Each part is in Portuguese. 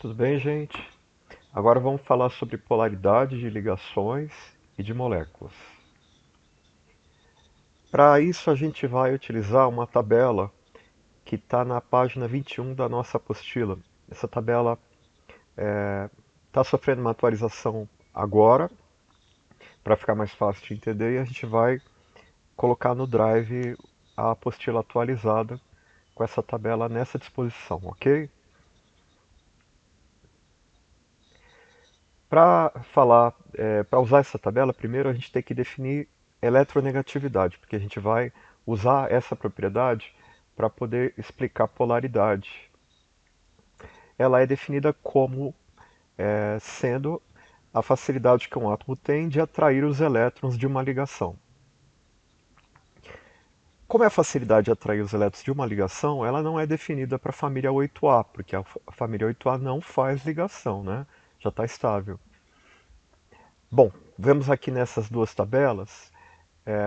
Tudo bem, gente? Agora vamos falar sobre polaridade de ligações e de moléculas. Para isso, a gente vai utilizar uma tabela que está na página 21 da nossa apostila. Essa tabela está sofrendo uma atualização agora, para ficar mais fácil de entender, e a gente vai colocar no Drive a apostila atualizada com essa tabela nessa disposição, ok? Para usar essa tabela, primeiro a gente tem que definir eletronegatividade, porque a gente vai usar essa propriedade para poder explicar polaridade. Ela é definida como sendo a facilidade que um átomo tem de atrair os elétrons de uma ligação. Como é a facilidade de atrair os elétrons de uma ligação, ela não é definida para a família 8A, porque a família 8A não faz ligação, né? Já está estável. Bom, vemos aqui nessas duas tabelas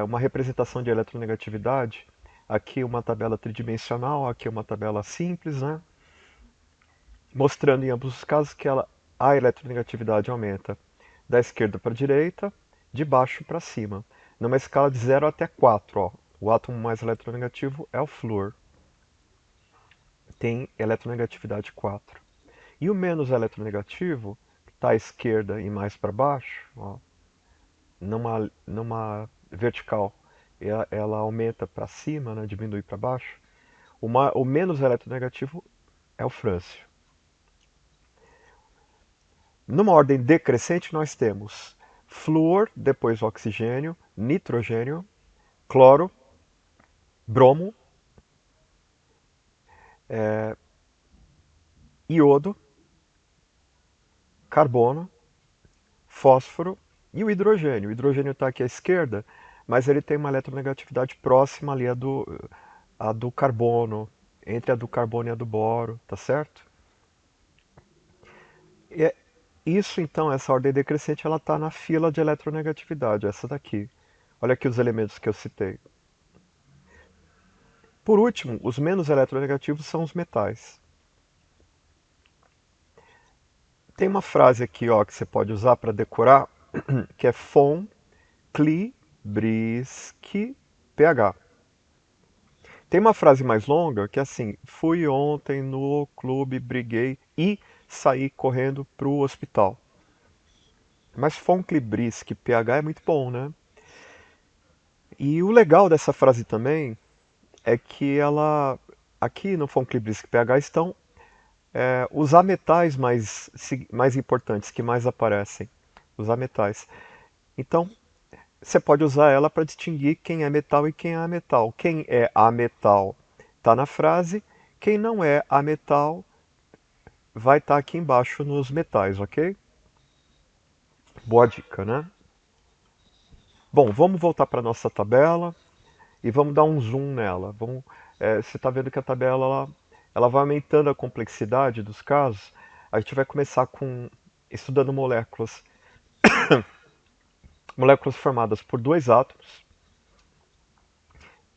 uma representação de eletronegatividade. Aqui uma tabela tridimensional, aqui uma tabela simples, né? Mostrando em ambos os casos que a eletronegatividade aumenta da esquerda para a direita, de baixo para cima, numa escala de 0 até 4. Ó. O átomo mais eletronegativo é o flúor, tem eletronegatividade 4. E o menos eletronegativo, que está à esquerda e mais para baixo, ó, numa vertical, ela aumenta para cima, né, diminui para baixo. O menos eletronegativo é o frâncio. Numa ordem decrescente, nós temos flúor, depois oxigênio, nitrogênio, cloro, bromo, iodo, carbono, fósforo e o hidrogênio. O hidrogênio está aqui à esquerda, mas ele tem uma eletronegatividade próxima ali a do carbono, entre a do carbono e a do boro, tá certo? E isso então, essa ordem decrescente, ela está na fila de eletronegatividade, essa daqui. Olha aqui os elementos que eu citei. Por último, os menos eletronegativos são os metais. Tem uma frase aqui ó, que você pode usar para decorar, que é von Kleebrisky pH. Tem uma frase mais longa que é assim: fui ontem no clube, briguei e saí correndo para o hospital. Mas von Kleebrisky pH é muito bom, né? E o legal dessa frase também é que ela, aqui no von Kleebrisky pH estão os ametais mais importantes, que mais aparecem. Os ametais. Então, você pode usar ela para distinguir quem é metal e quem é ametal. Quem é ametal está na frase, quem não é ametal vai estar aqui embaixo nos metais, ok? Boa dica, né? Bom, vamos voltar para a nossa tabela e vamos dar um zoom nela. Você está vendo que a tabela ela vai aumentando a complexidade dos casos. A gente vai começar estudando moléculas formadas por dois átomos.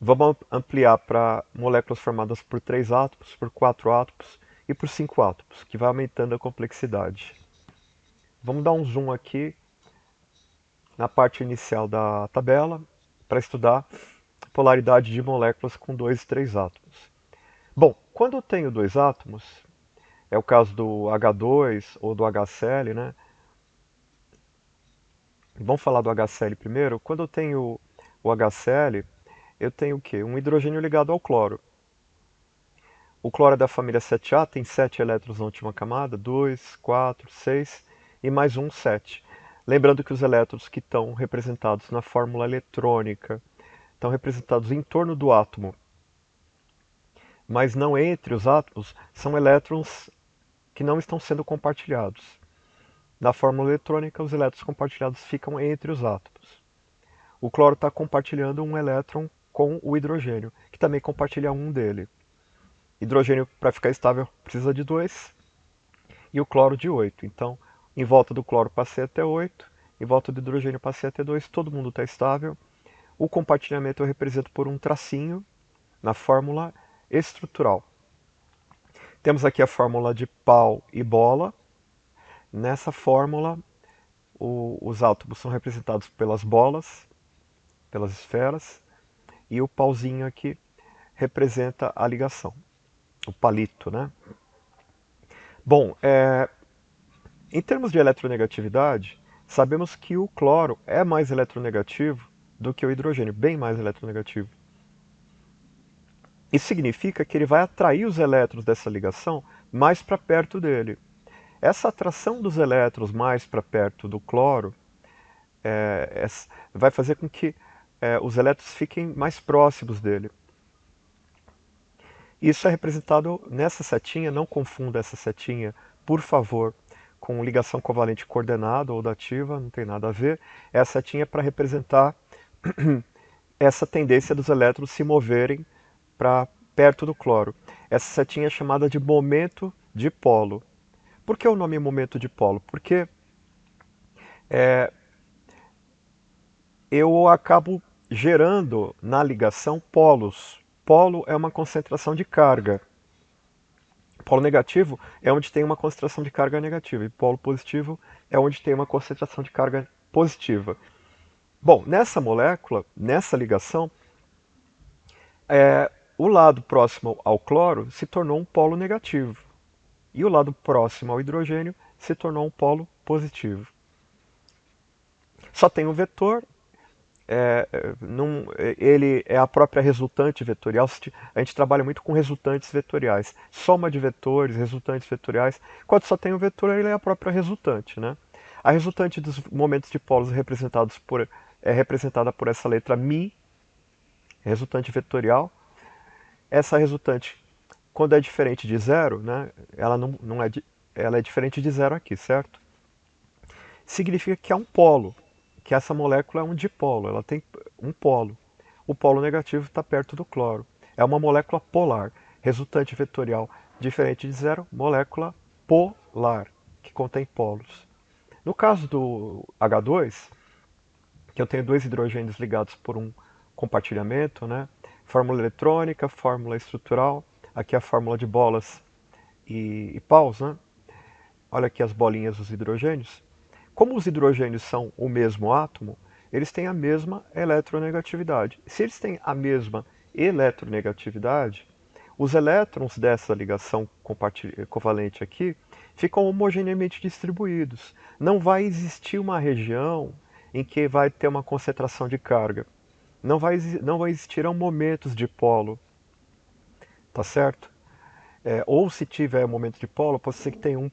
Vamos ampliar para moléculas formadas por 3 átomos, por 4 átomos e por 5 átomos, que vai aumentando a complexidade. Vamos dar um zoom aqui na parte inicial da tabela para estudar polaridade de moléculas com 2 e 3 átomos. Bom, quando eu tenho dois átomos, é o caso do H2 ou do HCl, né? Vamos falar do HCl primeiro. Quando eu tenho o HCl, eu tenho o quê? Um hidrogênio ligado ao cloro. O cloro é da família 7A, tem 7 elétrons na última camada, 2, 4, 6 e mais um 7. Lembrando que os elétrons que estão representados na fórmula eletrônica estão representados em torno do átomo, mas não entre os átomos, são elétrons que não estão sendo compartilhados. Na fórmula eletrônica, os elétrons compartilhados ficam entre os átomos. O cloro está compartilhando um elétron com o hidrogênio, que também compartilha um dele. Hidrogênio, para ficar estável, precisa de 2 e o cloro de 8. Então, em volta do cloro passei até 8, em volta do hidrogênio passei até 2, todo mundo está estável. O compartilhamento eu represento por um tracinho na fórmula estrutural. Temos aqui a fórmula de pau e bola. Nessa fórmula, os átomos são representados pelas bolas, pelas esferas, e o pauzinho aqui representa a ligação, o palito, né? Bom, em termos de eletronegatividade, sabemos que o cloro é mais eletronegativo do que o hidrogênio, bem mais eletronegativo. Isso significa que ele vai atrair os elétrons dessa ligação mais para perto dele. Essa atração dos elétrons mais para perto do cloro vai fazer com que os elétrons fiquem mais próximos dele. Isso é representado nessa setinha, não confunda essa setinha, por favor, com ligação covalente coordenada ou dativa, não tem nada a ver. Essa setinha é para representar essa tendência dos elétrons se moverem para perto do cloro. Essa setinha é chamada de momento dipolo. Por que o nome é momento dipolo? Porque eu acabo gerando na ligação polos. Polo é uma concentração de carga. Polo negativo é onde tem uma concentração de carga negativa, e polo positivo é onde tem uma concentração de carga positiva. Bom, nessa molécula, nessa ligação, o lado próximo ao cloro se tornou um polo negativo, e o lado próximo ao hidrogênio se tornou um polo positivo. Só tem um vetor, ele é a própria resultante vetorial. A gente trabalha muito com resultantes vetoriais, soma de vetores, resultantes vetoriais. Quando só tem um vetor, ele é a própria resultante, né? A resultante dos momentos de polos é representada por essa letra μ, resultante vetorial. Essa resultante, quando é diferente de zero, né, ela é diferente de zero aqui, certo? Significa que é um polo, que essa molécula é um dipolo, ela tem um polo. O polo negativo está perto do cloro. É uma molécula polar, resultante vetorial diferente de zero, molécula polar, que contém polos. No caso do H2, que eu tenho dois hidrogênios ligados por um compartilhamento, né? Fórmula eletrônica, fórmula estrutural, aqui a fórmula de bolas e paus, né? Olha aqui as bolinhas dos hidrogênios. Como os hidrogênios são o mesmo átomo, eles têm a mesma eletronegatividade. Se eles têm a mesma eletronegatividade, os elétrons dessa ligação covalente aqui ficam homogeneamente distribuídos. Não vai existir uma região em que vai ter uma concentração de carga. Não vai existirão momentos de polo, tá certo? Ou se tiver momento de polo, pode ser que tenha um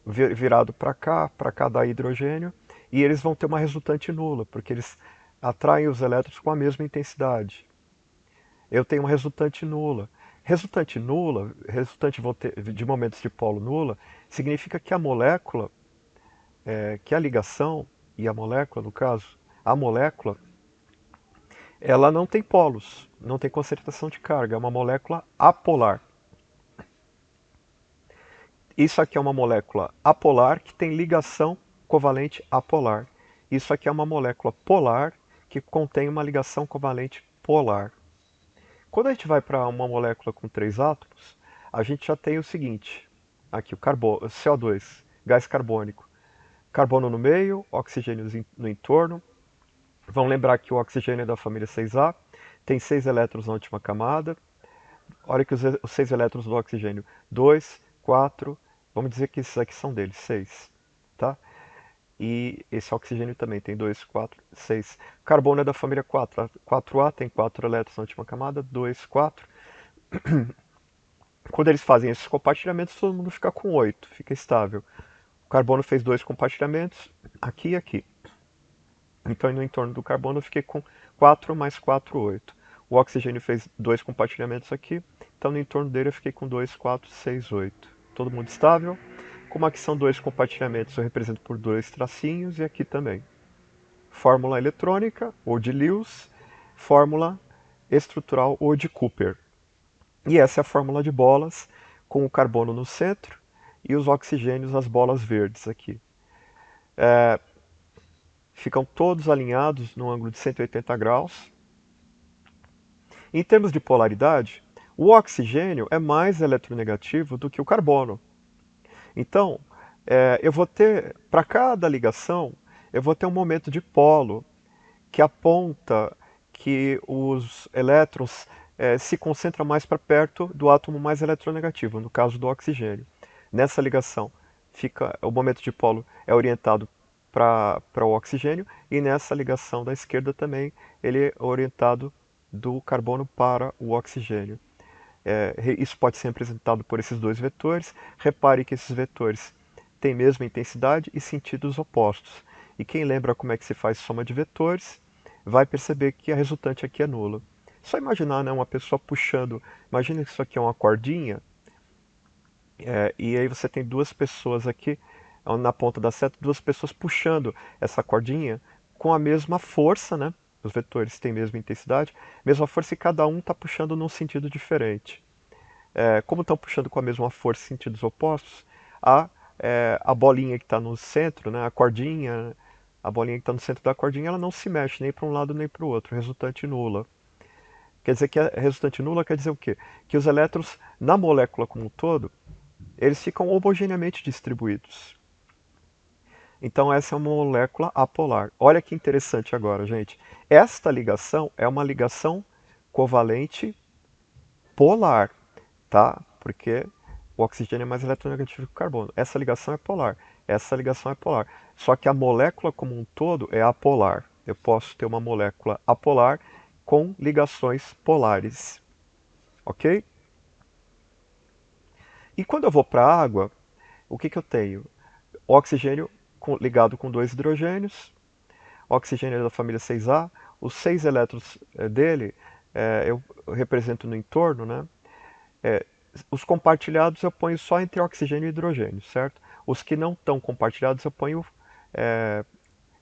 virado para cá dá hidrogênio, e eles vão ter uma resultante nula, porque eles atraem os elétrons com a mesma intensidade. Eu tenho uma resultante nula. Resultante nula, resultante de momentos de polo nula, significa que a molécula, que a ligação, e a molécula no caso, a molécula, ela não tem polos, não tem concentração de carga, é uma molécula apolar. Isso aqui é uma molécula apolar que tem ligação covalente apolar. Isso aqui é uma molécula polar que contém uma ligação covalente polar. Quando a gente vai para uma molécula com 3 átomos, a gente já tem o seguinte, aqui o CO2, gás carbônico. Carbono no meio, oxigênio no entorno. Vamos lembrar que o oxigênio é da família 6A, tem 6 elétrons na última camada. Olha que os 6 elétrons do oxigênio, 2, 4, vamos dizer que esses aqui são deles, 6, tá? E esse oxigênio também tem 2, 4, 6. Carbono é da família 4, 4A, tem 4 elétrons na última camada, 2, 4. Quando eles fazem esses compartilhamentos, todo mundo fica com 8, fica estável. O carbono fez 2 compartilhamentos, aqui e aqui. Então, no entorno do carbono, eu fiquei com 4 mais 4, 8. O oxigênio fez 2 compartilhamentos aqui, então no entorno dele eu fiquei com 2, 4, 6, 8. Todo mundo estável. Como aqui são 2 compartilhamentos, eu represento por 2 tracinhos, e aqui também. Fórmula eletrônica, ou de Lewis, fórmula estrutural, ou de Cooper. E essa é a fórmula de bolas, com o carbono no centro e os oxigênios as bolas verdes aqui. Ficam todos alinhados no ângulo de 180 graus. Em termos de polaridade, O oxigênio é mais eletronegativo do que o carbono. Então, eu vou ter, para cada ligação, eu vou ter um momento de polo que aponta que os elétrons se concentram mais para perto do átomo mais eletronegativo, no caso do oxigênio. Nessa ligação, o momento de polo é orientado para o oxigênio, e nessa ligação da esquerda também ele é orientado do carbono para o oxigênio. Isso pode ser representado por esses dois vetores. Repare que esses vetores têm mesma intensidade e sentidos opostos. E quem lembra como é que se faz soma de vetores, vai perceber que a resultante aqui é nula. Só imaginar, né, uma pessoa puxando. Imagina que isso aqui é uma cordinha, e aí você tem duas pessoas aqui, na ponta da seta, duas pessoas puxando essa cordinha com a mesma força, né? Os vetores têm a mesma intensidade, mesma força, e cada um está puxando num sentido diferente. Como estão puxando com a mesma força em sentidos opostos, a bolinha que está no centro, né, a cordinha, a bolinha que está no centro da cordinha, ela não se mexe nem para um lado nem para o outro, resultante nula. Quer dizer que a resultante nula quer dizer o quê? Que os elétrons na molécula como um todo, eles ficam homogeneamente distribuídos. Então essa é uma molécula apolar. Olha que interessante agora, gente. Esta ligação é uma ligação covalente polar, tá? Porque o oxigênio é mais eletronegativo que o carbono. Essa ligação é polar. Essa ligação é polar. Só que a molécula como um todo é apolar. Eu posso ter uma molécula apolar com ligações polares. Ok? E quando eu vou para a água, o que eu tenho? Oxigênio ligado com dois hidrogênios. Oxigênio é da família 6A. Os 6 elétrons dele eu represento no entorno, né? Os compartilhados eu ponho só entre oxigênio e hidrogênio, certo? Os que não estão compartilhados eu ponho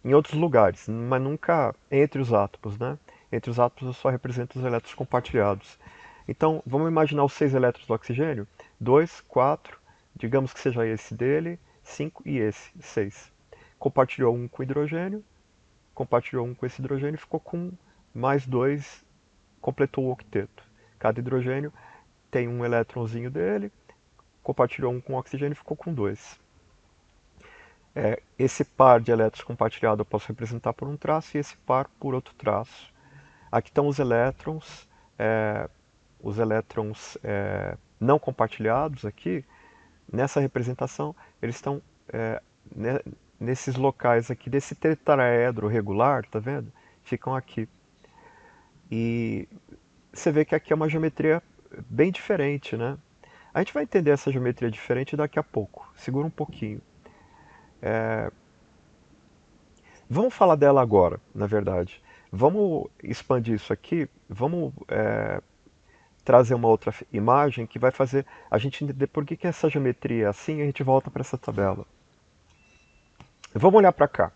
em outros lugares, mas nunca entre os átomos, né? Entre os átomos eu só represento os elétrons compartilhados. Então, vamos imaginar os 6 elétrons do oxigênio: 2, 4, digamos que seja esse dele, 5 e esse, 6. Compartilhou um com hidrogênio, compartilhou um com esse hidrogênio, ficou com mais 2, completou o octeto. Cada hidrogênio tem um elétronzinho dele, compartilhou um com o oxigênio e ficou com 2. Esse par de elétrons compartilhado eu posso representar por um traço e esse par por outro traço. Aqui estão os elétrons não compartilhados aqui. Nessa representação, eles estão nesses locais aqui desse tetraedro regular, tá vendo? Ficam aqui. E você vê que aqui é uma geometria bem diferente, né? A gente vai entender essa geometria diferente daqui a pouco. Segura um pouquinho. Vamos falar dela agora, na verdade. Vamos expandir isso aqui. Vamos trazer uma outra imagem que vai fazer a gente entender por que essa geometria é assim, e a gente volta para essa tabela. Vamos olhar para cá.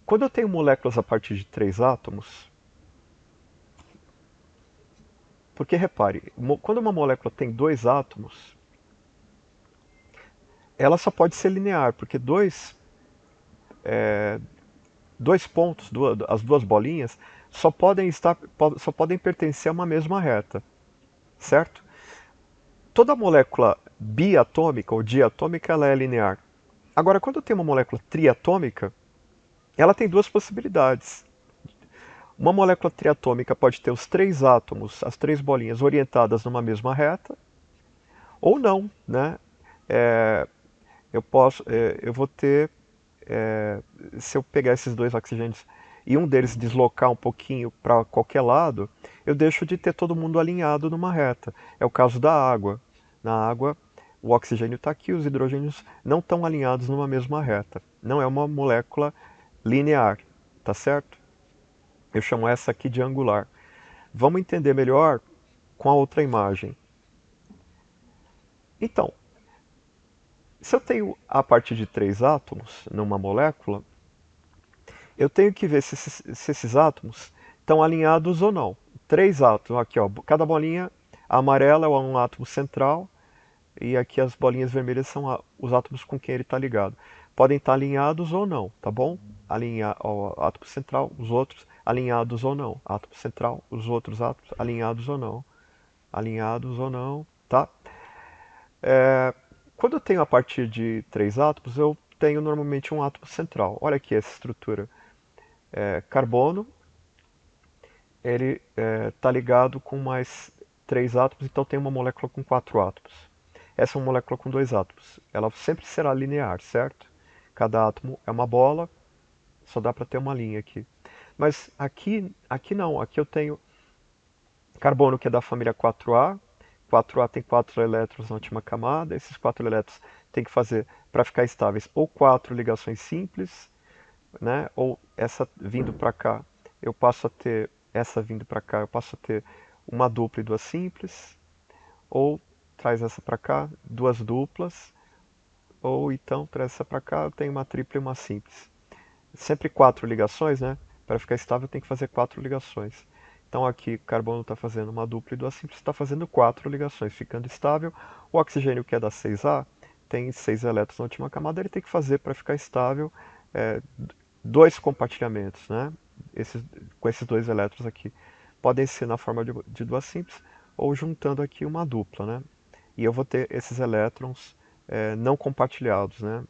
Quando eu tenho moléculas a partir de 3 átomos, porque repare, quando uma molécula tem 2 átomos, ela só pode ser linear, porque dois pontos, as duas bolinhas, só podem pertencer a uma mesma reta, certo? Toda molécula biatômica ou diatômica ela é linear. Agora, quando eu tenho uma molécula triatômica, ela tem duas possibilidades. Uma molécula triatômica pode ter os 3 átomos, as 3 bolinhas orientadas numa mesma reta, ou não, né? Eu vou ter, se eu pegar esses dois oxigênios e um deles deslocar um pouquinho para qualquer lado, eu deixo de ter todo mundo alinhado numa reta. É o caso da água. Na água, o oxigênio está aqui, os hidrogênios não estão alinhados numa mesma reta. Não é uma molécula linear, tá certo? Eu chamo essa aqui de angular. Vamos entender melhor com a outra imagem. Então, se eu tenho a partir de 3 átomos numa molécula, eu tenho que ver se esses átomos estão alinhados ou não. 3 átomos, aqui ó, cada bolinha, a amarela é um átomo central, e aqui as bolinhas vermelhas são os átomos com quem ele está ligado. Podem estar alinhados ou não, tá bom? Átomo central, os outros alinhados ou não. Átomo central, os outros átomos alinhados ou não. alinhados ou não, tá? É, quando eu tenho a partir de três átomos, eu tenho normalmente um átomo central. Olha aqui essa estrutura. Carbono, ele está ligado com mais três átomos, então tem uma molécula com quatro átomos. Essa é uma molécula com dois átomos. Ela sempre será linear, certo? Cada átomo é uma bola, só dá para ter uma linha aqui. Mas aqui não, aqui eu tenho carbono que é da família 4A. 4A tem quatro elétrons na última camada. Esses quatro elétrons tem que fazer, para ficar estáveis, ou quatro ligações simples, né? Ou essa vindo para cá, eu passo a ter essa vindo para cá, eu passo a ter uma dupla e duas simples, ou traz essa para cá, duas duplas, ou então traz essa para cá, eu tenho uma tripla e uma simples. Sempre quatro ligações, né? Para ficar estável tem que fazer quatro ligações. Então aqui o carbono está fazendo uma dupla e duas simples, está fazendo quatro ligações, ficando estável. O oxigênio, que é da 6A, tem seis elétrons na última camada, ele tem que fazer para ficar estável é, dois compartilhamentos, né? Com esses dois elétrons aqui. Podem ser na forma de duas simples ou juntando aqui uma dupla, né? E eu vou ter esses elétrons não compartilhados, né?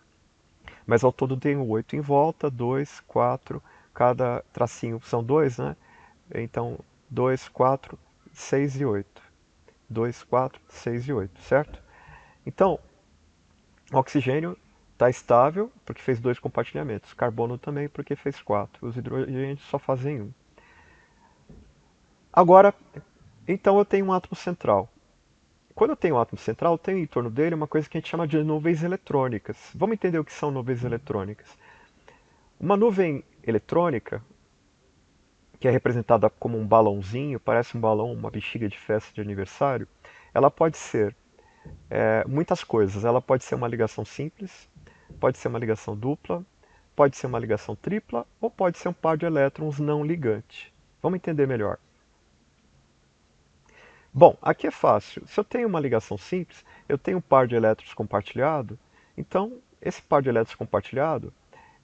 Mas ao todo tenho 8 em volta, 2, 4, cada tracinho são 2, né? Então 2, 4, 6 e 8. 2, 4, 6 e 8, certo? Então, o oxigênio está estável porque fez dois compartilhamentos. Carbono também porque fez quatro. Os hidrogênios só fazem um. Agora, então eu tenho um átomo central. Quando eu tenho um átomo central, eu tenho em torno dele uma coisa que a gente chama de nuvens eletrônicas. Vamos entender o que são nuvens eletrônicas. Uma nuvem eletrônica, que é representada como um balãozinho, parece um balão, uma bexiga de festa de aniversário, ela pode ser muitas coisas. Ela pode ser uma ligação simples, pode ser uma ligação dupla, pode ser uma ligação tripla ou pode ser um par de elétrons não ligante. Vamos entender melhor. Bom, aqui é fácil. Se eu tenho uma ligação simples, eu tenho um par de elétrons compartilhado, então esse par de elétrons compartilhado,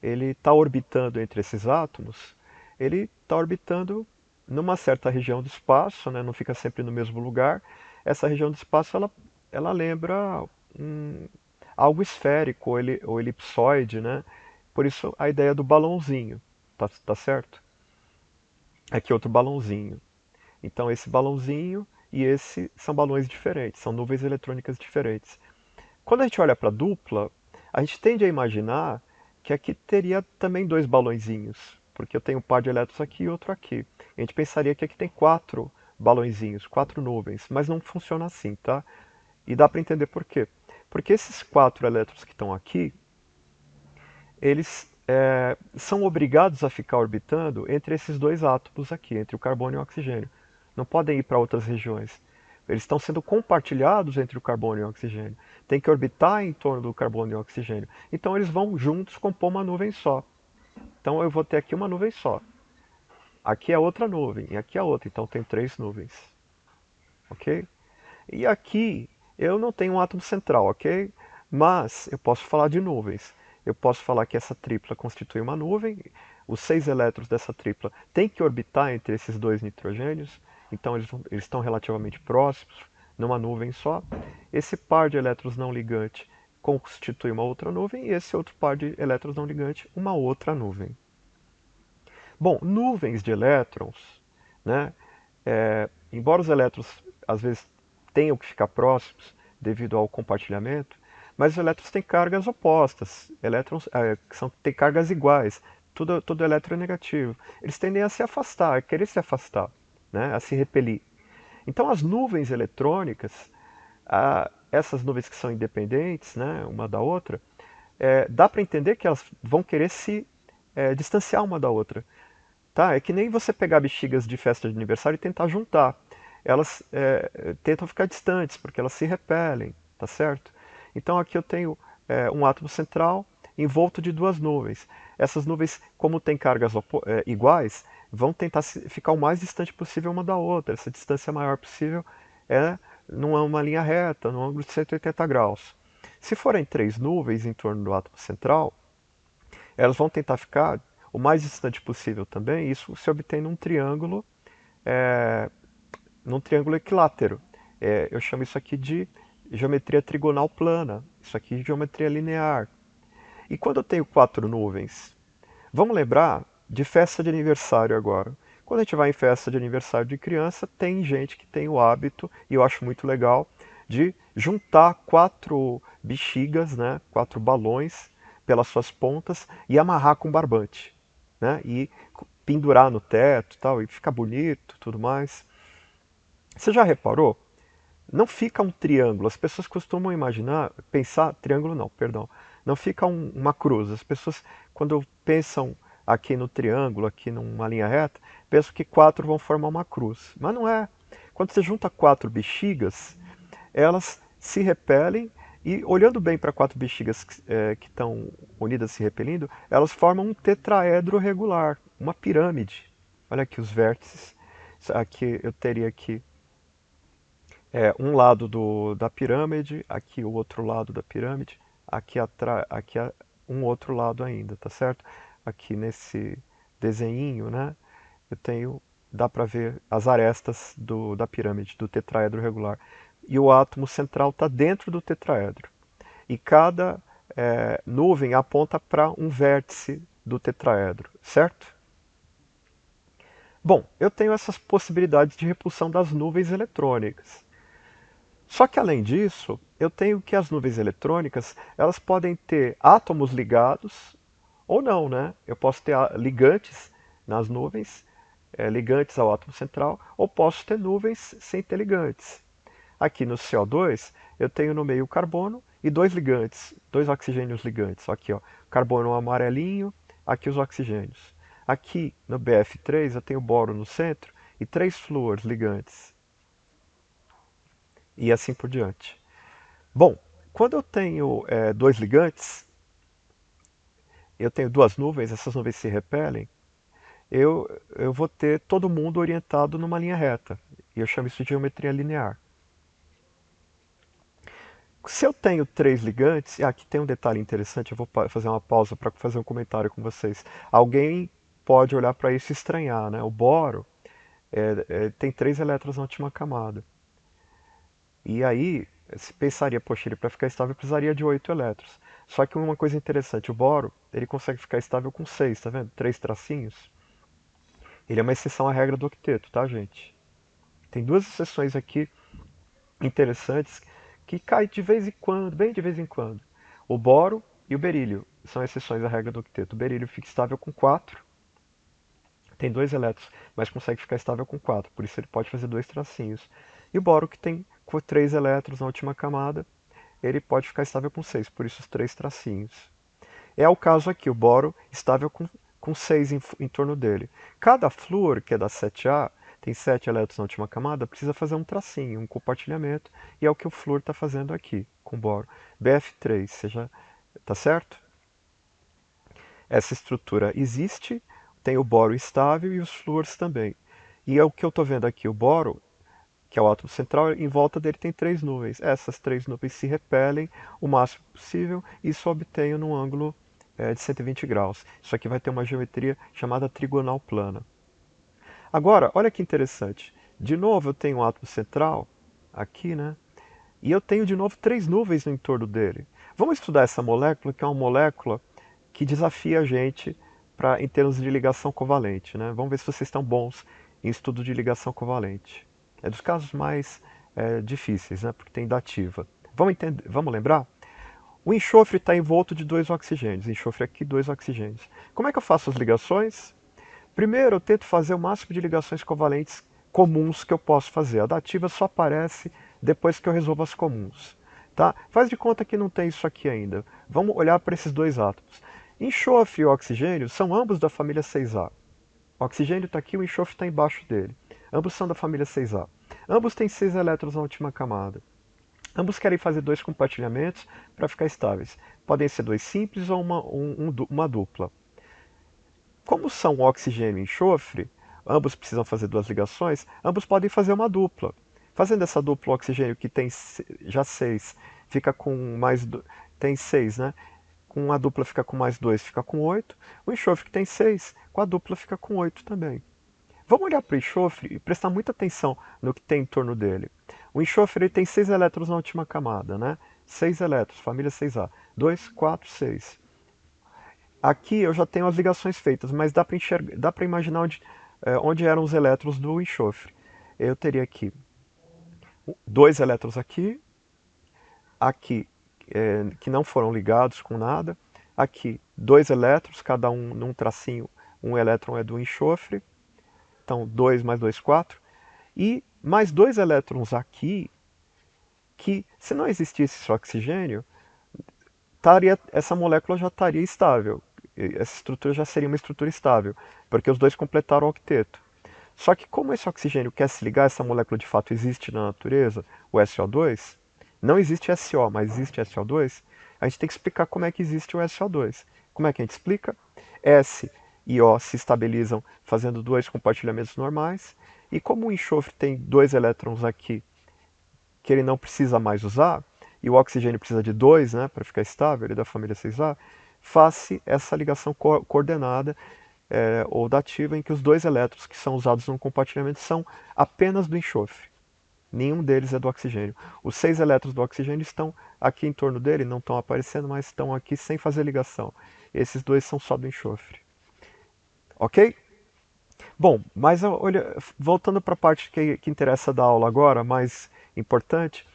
ele está orbitando entre esses átomos, ele está orbitando numa certa região do espaço, né? Não fica sempre no mesmo lugar. Essa região do espaço, ela lembra um, algo esférico ou elipsoide, né? Por isso a ideia do balãozinho, tá certo? Aqui outro balãozinho. Então esse balãozinho e esse são balões diferentes, são nuvens eletrônicas diferentes. Quando a gente olha para a dupla, a gente tende a imaginar que aqui teria também dois balõezinhos, porque eu tenho um par de elétrons aqui e outro aqui. A gente pensaria que aqui tem quatro balõezinhos, quatro nuvens, mas não funciona assim, tá? E dá para entender por quê. Porque esses quatro elétrons que estão aqui, eles são obrigados a ficar orbitando entre esses dois átomos aqui, entre o carbono e o oxigênio. Não podem ir para outras regiões. Eles estão sendo compartilhados entre o carbono e o oxigênio. Tem que orbitar em torno do carbono e o oxigênio. Então eles vão juntos compor uma nuvem só. Então eu vou ter aqui uma nuvem só. Aqui é outra nuvem, e aqui é outra. Então tem três nuvens. Ok? E aqui eu não tenho um átomo central, ok? Mas eu posso falar de nuvens. Eu posso falar que essa tripla constitui uma nuvem. Os seis elétrons dessa tripla têm que orbitar entre esses dois nitrogênios. Então eles estão relativamente próximos, numa nuvem só. Esse par de elétrons não ligante constitui uma outra nuvem. E esse outro par de elétrons não ligante, uma outra nuvem. Bom, nuvens de elétrons, né? Embora os elétrons às vezes tenham que ficar próximos devido ao compartilhamento, mas os elétrons têm cargas opostas, elétrons têm cargas iguais, todo elétron é negativo. Eles tendem a se afastar, a querer se afastar, né? A se repelir. Então as nuvens eletrônicas, essas nuvens que são independentes, né, uma da outra, dá para entender que elas vão querer se distanciar uma da outra. Tá? É que nem você pegar bexigas de festa de aniversário e tentar juntar. Elas tentam ficar distantes, porque elas se repelem, tá certo? Então aqui eu tenho um átomo central envolto de duas nuvens. Essas nuvens, como têm cargas iguais, vão tentar ficar o mais distante possível uma da outra. Essa distância maior possível é numa linha reta, num ângulo de 180 graus. Se forem três nuvens em torno do átomo central, elas vão tentar ficar o mais distante possível também. Isso se obtém num triângulo equilátero. Eu chamo isso aqui de geometria trigonal plana, isso aqui de geometria linear. E quando eu tenho quatro nuvens, vamos lembrar de festa de aniversário agora. Quando a gente vai em festa de aniversário de criança, tem gente que tem o hábito, e eu acho muito legal, de juntar quatro bexigas, né, quatro balões pelas suas pontas e amarrar com barbante, né, e pendurar no teto, tal, e fica bonito, tudo mais. Você já reparou? Não fica um triângulo. As pessoas costumam imaginar, pensar, triângulo não, perdão. Não fica uma cruz. As pessoas, quando pensam aqui no triângulo, aqui numa linha reta, pensam que quatro vão formar uma cruz. Mas não é. Quando você junta quatro bexigas, elas se repelem e, olhando bem para quatro bexigas que estão unidas se repelindo, elas formam um tetraedro regular, uma pirâmide. Olha aqui os vértices. Aqui eu teria aqui um lado da pirâmide, aqui o outro lado da pirâmide, aqui um outro lado ainda, tá certo? Aqui nesse desenhinho, né? Eu tenho, dá para ver as arestas da pirâmide, do tetraedro regular. E o átomo central está dentro do tetraedro. E cada nuvem aponta para um vértice do tetraedro, certo? Bom, eu tenho essas possibilidades de repulsão das nuvens eletrônicas. Só que além disso, eu tenho que as nuvens eletrônicas, elas podem ter átomos ligados ou não, né? Eu posso ter ligantes nas nuvens, ligantes ao átomo central, ou posso ter nuvens sem ter ligantes. Aqui no CO2, eu tenho no meio o carbono e dois ligantes, dois oxigênios ligantes. Aqui, ó, carbono amarelinho, aqui os oxigênios. Aqui no BF3, eu tenho boro no centro e três flúors ligantes. E assim por diante. Bom, quando eu tenho dois ligantes, eu tenho duas nuvens, essas nuvens se repelem, eu vou ter todo mundo orientado numa linha reta. E eu chamo isso de geometria linear. Se eu tenho três ligantes, e aqui tem um detalhe interessante, eu vou fazer uma pausa para fazer um comentário com vocês. Alguém pode olhar para isso e estranhar, né? O boro tem três elétrons na última camada. E aí, se pensaria, poxa, ele para ficar estável precisaria de 8 elétrons. Só que uma coisa interessante, o boro, ele consegue ficar estável com 6, tá vendo? Três tracinhos. Ele é uma exceção à regra do octeto, tá, gente? Tem duas exceções aqui interessantes que caem de vez em quando, bem de vez em quando. O boro e o berílio são exceções à regra do octeto. O berílio fica estável com 4, tem dois elétrons, mas consegue ficar estável com 4, por isso ele pode fazer dois tracinhos. E o boro, que tem 3 elétrons na última camada, ele pode ficar estável com 6, por isso os três tracinhos. É o caso aqui, o boro estável com 6 em torno dele. Cada flúor, que é da 7A, tem 7 elétrons na última camada, precisa fazer um tracinho, um compartilhamento, e é o que o flúor está fazendo aqui, com o boro. BF3, seja, tá certo? Essa estrutura existe, tem o boro estável e os flúores também. E é o que eu estou vendo aqui, o boro, que é o átomo central, em volta dele tem três nuvens. Essas três nuvens se repelem o máximo possível e isso obtenho num ângulo de 120 graus. Isso aqui vai ter uma geometria chamada trigonal plana. Agora, olha que interessante. De novo eu tenho um átomo central, aqui, né? E eu tenho de novo três nuvens no entorno dele. Vamos estudar essa molécula, que é uma molécula que desafia a gente em termos de ligação covalente, né? Vamos ver se vocês estão bons em estudo de ligação covalente. É dos casos mais difíceis, né? Porque tem dativa. Vamos lembrar? O enxofre está envolto de dois oxigênios. Enxofre aqui, dois oxigênios. Como é que eu faço as ligações? Primeiro, eu tento fazer o máximo de ligações covalentes comuns que eu posso fazer. A dativa só aparece depois que eu resolvo as comuns. Tá? Faz de conta que não tem isso aqui ainda. Vamos olhar para esses dois átomos. Enxofre e oxigênio são ambos da família 6A. O oxigênio está aqui, o enxofre está embaixo dele. Ambos são da família 6A. Ambos têm 6 elétrons na última camada. Ambos querem fazer dois compartilhamentos para ficar estáveis. Podem ser dois simples ou uma dupla. Como são oxigênio e enxofre, ambos precisam fazer duas ligações, ambos podem fazer uma dupla. Fazendo essa dupla, o oxigênio que tem já 6 fica com mais. Tem 6, né? Com a dupla fica com mais 2, fica com 8. O enxofre que tem 6, com a dupla fica com 8 também. Vamos olhar para o enxofre e prestar muita atenção no que tem em torno dele. O enxofre ele tem 6 elétrons na última camada, né? 6 elétrons, família 6A. 2, 4, 6. Aqui eu já tenho as ligações feitas, mas dá para imaginar onde eram os elétrons do enxofre. Eu teria aqui 2 elétrons aqui, aqui que não foram ligados com nada, aqui 2 elétrons, cada um num tracinho, um elétron é do enxofre, então 2 mais 2, 4, e mais 2 elétrons aqui, que se não existisse esse oxigênio, essa molécula já estaria estável, essa estrutura já seria uma estrutura estável, porque os dois completaram o octeto. Só que como esse oxigênio quer se ligar, essa molécula de fato existe na natureza, o SO2, não existe SO, mas existe SO2, a gente tem que explicar como é que existe o SO2. Como é que a gente explica? S e O se estabilizam fazendo dois compartilhamentos normais, e como o enxofre tem 2 elétrons aqui que ele não precisa mais usar, e o oxigênio precisa de 2, né, para ficar estável, ele é da família 6A, faz-se essa ligação coordenada ou dativa em que os 2 elétrons que são usados no compartilhamento são apenas do enxofre. Nenhum deles é do oxigênio. Os 6 elétrons do oxigênio estão aqui em torno dele, não estão aparecendo, mas estão aqui sem fazer ligação. Esses 2 são só do enxofre. Ok? Bom, mas olha, voltando para a parte que interessa da aula agora, mais importante,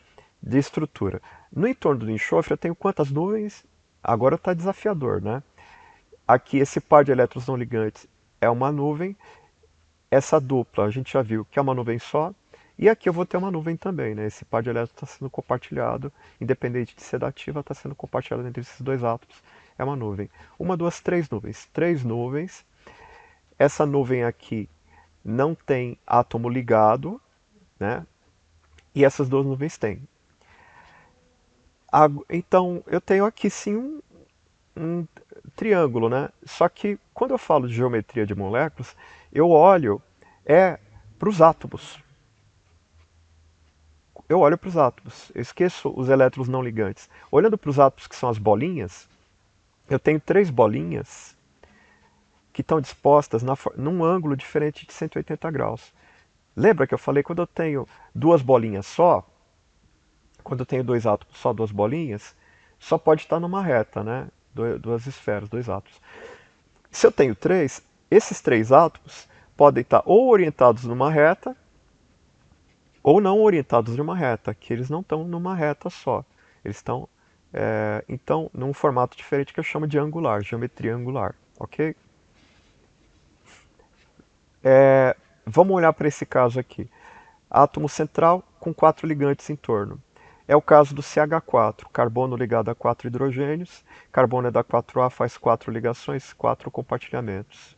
de estrutura. No entorno do enxofre eu tenho quantas nuvens? Agora está desafiador, né? Aqui esse par de elétrons não ligantes é uma nuvem. Essa dupla a gente já viu que é uma nuvem só. E aqui eu vou ter uma nuvem também, né? Esse par de elétrons está sendo compartilhado, independente de ser dativa, está sendo compartilhado entre esses dois átomos. É uma nuvem. Uma, duas, três nuvens. 3 nuvens. Essa nuvem aqui não tem átomo ligado, né? E essas 2 nuvens têm. Então, eu tenho aqui sim um triângulo, né? Só que quando eu falo de geometria de moléculas, eu olho para os átomos. Eu olho para os átomos. Eu esqueço os elétrons não ligantes. Olhando para os átomos, que são as bolinhas, eu tenho 3 bolinhas que estão dispostas num ângulo diferente de 180 graus. Lembra que eu falei quando eu tenho 2 bolinhas só, quando eu tenho 2 átomos só 2 bolinhas, só pode estar numa reta, né? 2 esferas, 2 átomos. Se eu tenho 3, esses 3 átomos podem estar ou orientados numa reta, ou não orientados numa reta, que eles não estão numa reta só. Eles estão, então, num formato diferente que eu chamo de angular, geometria angular, ok? Vamos olhar para esse caso aqui. Átomo central com 4 ligantes em torno. É o caso do CH4, carbono ligado a 4 hidrogênios, carbono é da 4A, faz 4 ligações, 4 compartilhamentos.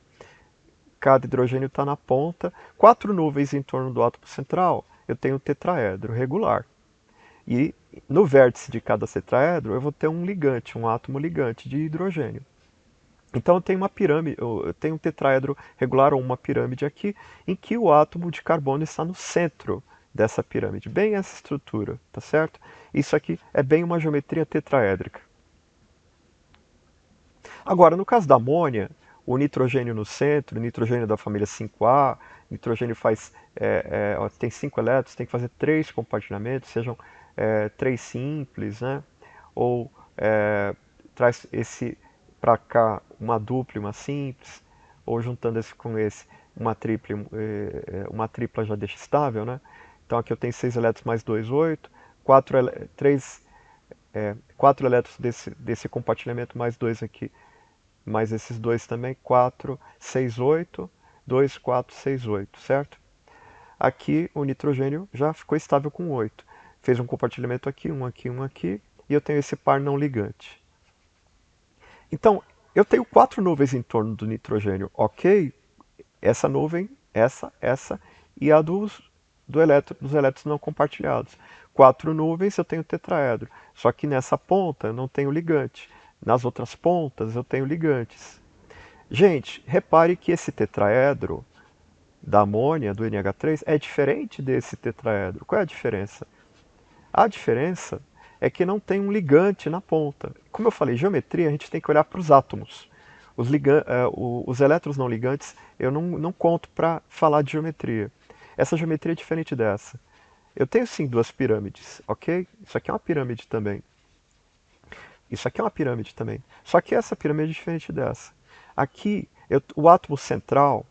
Cada hidrogênio está na ponta, 4 nuvens em torno do átomo central, eu tenho um tetraedro regular. E no vértice de cada tetraedro eu vou ter um ligante, um átomo ligante de hidrogênio. Então eu tenho uma pirâmide, eu tenho um tetraedro regular ou uma pirâmide aqui, em que o átomo de carbono está no centro dessa pirâmide, bem essa estrutura, tá certo? Isso aqui é bem uma geometria tetraédrica. Agora, no caso da amônia, o nitrogênio no centro, o nitrogênio da família 5A, nitrogênio tem 5 elétrons, tem que fazer 3 compartilhamentos, sejam 3 simples, né? Ou traz esse para cá uma dupla e uma simples, ou juntando esse com esse, uma tripla já deixa estável, né? Então aqui eu tenho 6 elétrons mais 2, 8, 4 elétrons desse compartilhamento mais 2 aqui, mais esses 2 também, 4, 6, 8, 2, 4, 6, 8, certo? Aqui o nitrogênio já ficou estável com 8. Fez um compartilhamento aqui, um aqui, um aqui, e eu tenho esse par não ligante. Então, eu tenho 4 nuvens em torno do nitrogênio, ok? Essa nuvem, essa, e a dos elétrons não compartilhados. 4 nuvens eu tenho tetraedro, só que nessa ponta eu não tenho ligante. Nas outras pontas eu tenho ligantes. Gente, repare que esse tetraedro da amônia, do NH3, é diferente desse tetraedro. Qual é a diferença? A diferença é que não tem um ligante na ponta. Como eu falei, geometria, a gente tem que olhar para os átomos. Os elétrons não ligantes eu não conto para falar de geometria. Essa geometria é diferente dessa. Eu tenho sim duas pirâmides, ok? Isso aqui é uma pirâmide também. Isso aqui é uma pirâmide também. Só que essa pirâmide é diferente dessa. Aqui, o átomo central,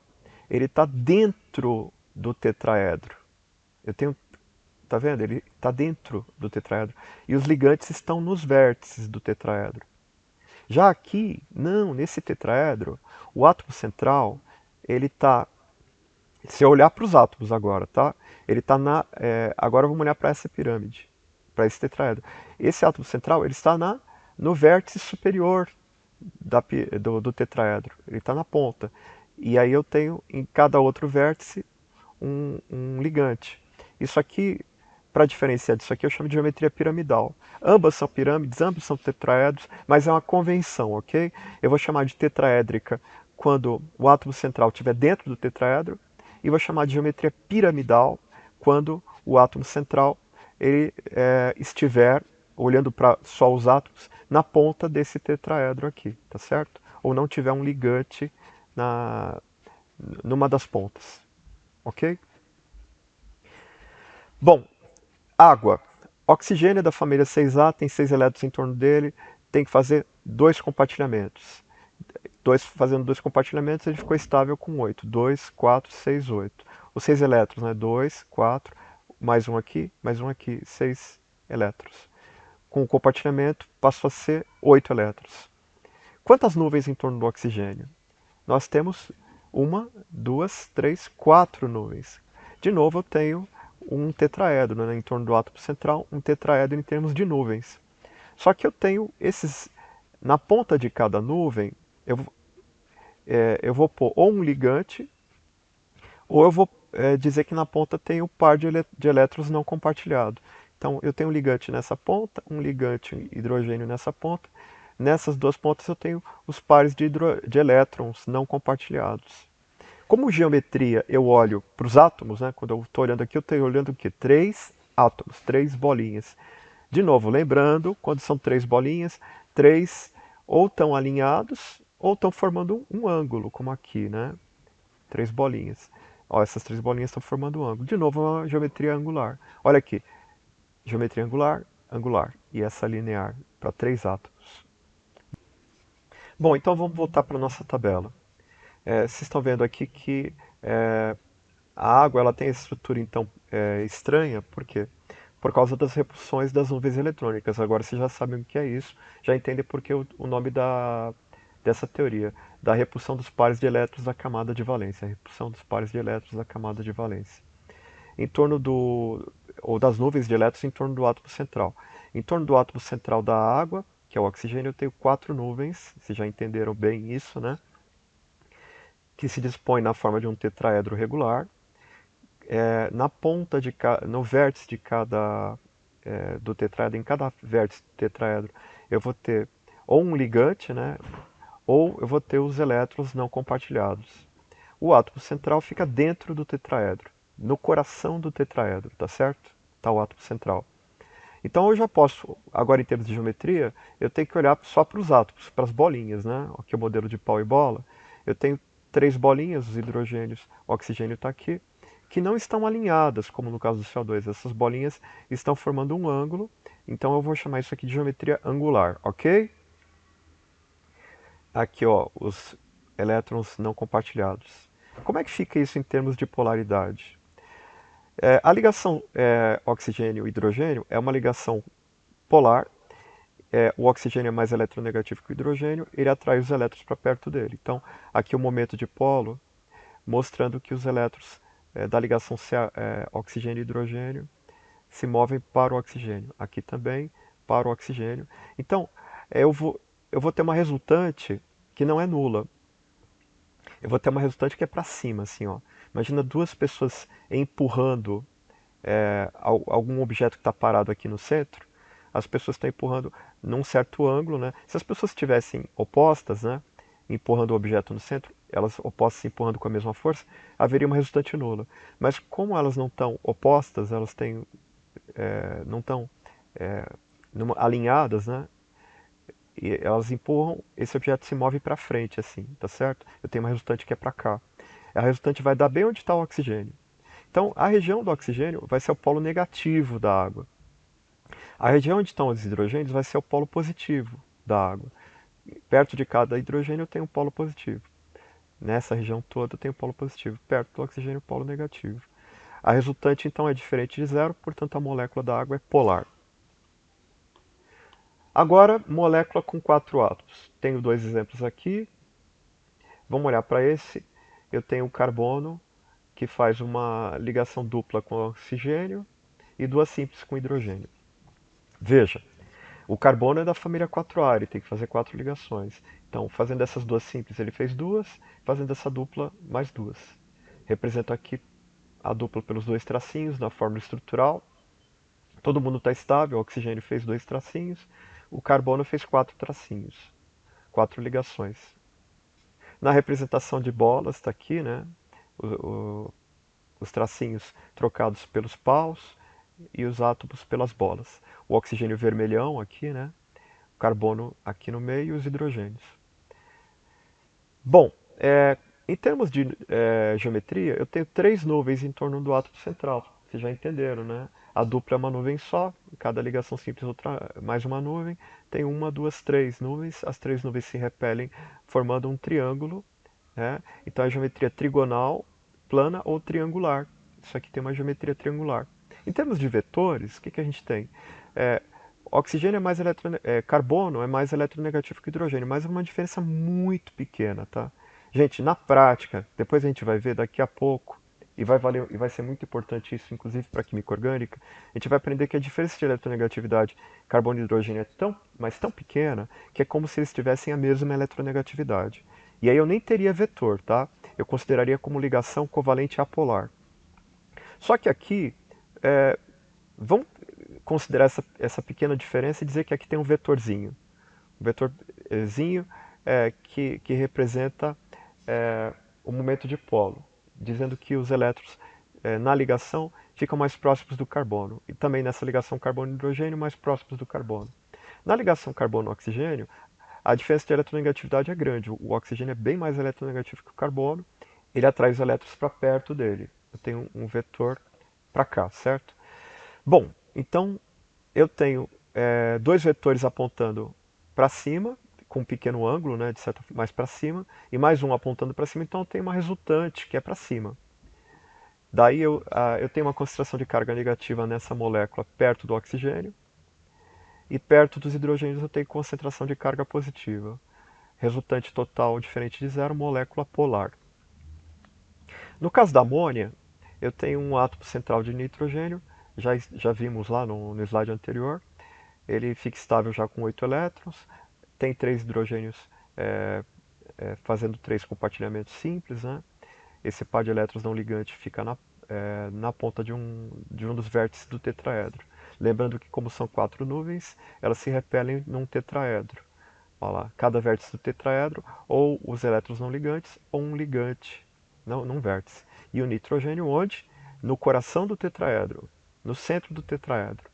ele está dentro do tetraedro. Eu tenho, tá vendo? Ele está dentro do tetraedro. E os ligantes estão nos vértices do tetraedro. Já aqui, não, nesse tetraedro, o átomo central, ele está. Se eu olhar para os átomos agora, tá? Ele está na. Agora vamos olhar para essa pirâmide, para esse tetraedro. Esse átomo central, ele está no vértice superior do tetraedro. Ele está na ponta. E aí eu tenho em cada outro vértice um ligante. Isso aqui, para diferenciar disso aqui, eu chamo de geometria piramidal. Ambas são pirâmides, ambos são tetraedros, mas é uma convenção, ok? Eu vou chamar de tetraédrica quando o átomo central estiver dentro do tetraedro, e vou chamar de geometria piramidal quando o átomo central estiver olhando para só os átomos na ponta desse tetraedro aqui, tá certo? Ou não tiver um ligante na, numa das pontas, ok? Bom, água. Oxigênio é da família 6A, tem 6 elétrons em torno dele, tem que fazer dois compartilhamentos. Fazendo dois compartilhamentos, ele ficou estável com 8. 2, 4, 6, 8. Os 6 elétrons, né? 2, 4, mais um aqui, 6 elétrons. Com o compartilhamento, passou a ser 8 elétrons. Quantas nuvens em torno do oxigênio? Nós temos uma, duas, três, quatro nuvens. De novo, eu tenho um tetraedro, né, em torno do átomo central, um tetraedro em termos de nuvens. Só que eu tenho esses. Na ponta de cada nuvem, eu, eu vou pôr ou um ligante, ou eu vou dizer que na ponta tem o par de elétrons não compartilhado. Então, eu tenho um ligante nessa ponta, um ligante hidrogênio nessa ponta. Nessas duas pontas eu tenho os pares de elétrons não compartilhados. Como geometria eu olho para os átomos, né? Quando eu estou olhando aqui, eu estou olhando o quê? Três átomos, três bolinhas. De novo, lembrando, quando são três bolinhas, três ou estão alinhados ou estão formando um ângulo, como aqui, né? Três bolinhas. Ó, essas três bolinhas estão formando um ângulo. De novo, uma geometria angular. Olha aqui, geometria angular, angular. E essa linear para três átomos. Bom, então vamos voltar para a nossa tabela. Vocês estão vendo aqui que a água ela tem essa estrutura então estranha, por quê? Por causa das repulsões das nuvens eletrônicas. Agora vocês já sabem o que é isso, já entendem por que o nome dessa teoria, da repulsão dos pares de elétrons da camada de valência, a repulsão dos pares de elétrons da camada de valência. Em torno ou das nuvens de elétrons em torno do átomo central. Em torno do átomo central da água, que é o oxigênio, eu tenho quatro nuvens, vocês já entenderam bem isso, né? Que se dispõe na forma de um tetraedro regular. Na ponta no vértice de cada do tetraedro, em cada vértice do tetraedro, eu vou ter ou um ligante, né, ou eu vou ter os elétrons não compartilhados. O átomo central fica dentro do tetraedro, no coração do tetraedro, tá certo? Está o átomo central. Então eu já posso, agora em termos de geometria, eu tenho que olhar só para os átomos, para as bolinhas, né? Aqui é o modelo de pau e bola. Eu tenho três bolinhas, os hidrogênios, o oxigênio está aqui, que não estão alinhadas, como no caso do CO2. Essas bolinhas estão formando um ângulo, então eu vou chamar isso aqui de geometria angular, ok? Aqui, ó, os elétrons não compartilhados. Como é que fica isso em termos de polaridade? A ligação oxigênio-hidrogênio é uma ligação polar. O oxigênio é mais eletronegativo que o hidrogênio, ele atrai os elétrons para perto dele. Então, aqui o momento de polo, mostrando que os elétrons da ligação oxigênio-hidrogênio se movem para o oxigênio. Aqui também para o oxigênio. Então, eu vou ter uma resultante que não é nula. Eu vou ter uma resultante que é para cima, assim, ó. Imagina duas pessoas empurrando algum objeto que está parado aqui no centro. As pessoas estão empurrando num certo ângulo, né? Se as pessoas estivessem opostas, né, empurrando o objeto no centro, elas opostas se empurrando com a mesma força, haveria uma resultante nula. Mas como elas não estão opostas, elas não estão alinhadas, né? E elas empurram, esse objeto se move para frente, assim, tá certo? Eu tenho uma resultante que é para cá. A resultante vai dar bem onde está o oxigênio. Então, a região do oxigênio vai ser o polo negativo da água. A região onde estão os hidrogênios vai ser o polo positivo da água. Perto de cada hidrogênio tem um polo positivo. Nessa região toda tem um polo positivo. Perto do oxigênio, polo negativo. A resultante, então, é diferente de zero, portanto, a molécula da água é polar. Agora, molécula com 4 átomos. Tenho dois exemplos aqui. Vamos olhar para esse. Eu tenho o carbono, que faz uma ligação dupla com oxigênio, e duas simples com hidrogênio. Veja, o carbono é da família 4A, ele tem que fazer 4 ligações. Então, fazendo essas duas simples, ele fez duas, fazendo essa dupla, mais duas. Represento aqui a dupla pelos dois tracinhos na fórmula estrutural. Todo mundo está estável, o oxigênio fez dois tracinhos, o carbono fez 4 tracinhos, 4 ligações. Na representação de bolas, está aqui, né? Os tracinhos trocados pelos paus e os átomos pelas bolas. O oxigênio vermelhão aqui, né? O carbono aqui no meio e os hidrogênios. Bom, em termos de geometria, eu tenho 3 nuvens em torno do átomo central. Vocês já entenderam, né? A dupla é uma nuvem só, cada ligação simples outra, mais uma nuvem. Tem uma, duas, 3 nuvens. As 3 nuvens se repelem formando um triângulo, né? Então a geometria trigonal, plana ou triangular. Isso aqui tem uma geometria triangular. Em termos de vetores, o que a gente tem? Oxigênio é mais carbono é mais eletronegativo que hidrogênio, mas é uma diferença muito pequena, tá? Gente, na prática, depois a gente vai ver daqui a pouco, e vai ser muito importante isso, inclusive para a química orgânica, a gente vai aprender que a diferença de eletronegatividade carbono e hidrogênio é mas tão pequena que é como se eles tivessem a mesma eletronegatividade. E aí eu nem teria vetor, tá? Eu consideraria como ligação covalente apolar. Só que aqui, vamos considerar essa pequena diferença e dizer que aqui tem um vetorzinho. Um vetorzinho que representa o momento de polo, dizendo que os elétrons na ligação ficam mais próximos do carbono. E também nessa ligação carbono-hidrogênio mais próximos do carbono. Na ligação carbono-oxigênio, a diferença de eletronegatividade é grande. O oxigênio é bem mais eletronegativo que o carbono. Ele atrai os elétrons para perto dele. Eu tenho um vetor para cá, certo? Bom, então eu tenho dois vetores apontando para cima, com um pequeno ângulo, né, de certa mais para cima, e mais um apontando para cima, então eu tenho uma resultante que é para cima. Daí eu tenho uma concentração de carga negativa nessa molécula perto do oxigênio, e perto dos hidrogênios eu tenho concentração de carga positiva. Resultante total diferente de zero, molécula polar. No caso da amônia, eu tenho um átomo central de nitrogênio, já vimos lá no slide anterior. Ele fica estável já com 8 elétrons, tem 3 hidrogênios fazendo 3 compartilhamentos simples, né? Esse par de elétrons não ligante fica na ponta de um dos vértices do tetraedro. Lembrando que como são 4 nuvens, elas se repelem num tetraedro. Olha lá, cada vértice do tetraedro, ou os elétrons não ligantes, ou um ligante, não, num vértice. E o nitrogênio onde? No coração do tetraedro, no centro do tetraedro.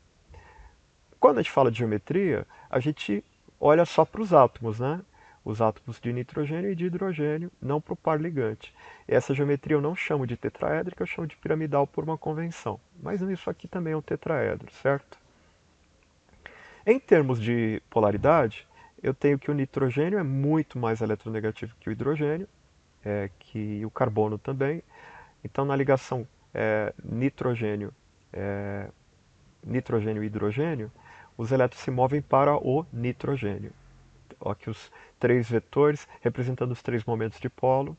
Quando a gente fala de geometria, a gente olha só para os átomos, né? Os átomos de nitrogênio e de hidrogênio, não para o par ligante. Essa geometria eu não chamo de tetraédrica, eu chamo de piramidal por uma convenção. Mas isso aqui também é um tetraedro, certo? Em termos de polaridade, eu tenho que o nitrogênio é muito mais eletronegativo que o hidrogênio, que o carbono também. Então, na ligação nitrogênio e hidrogênio, os elétrons se movem para o nitrogênio. Aqui os 3 vetores representando os 3 momentos de polo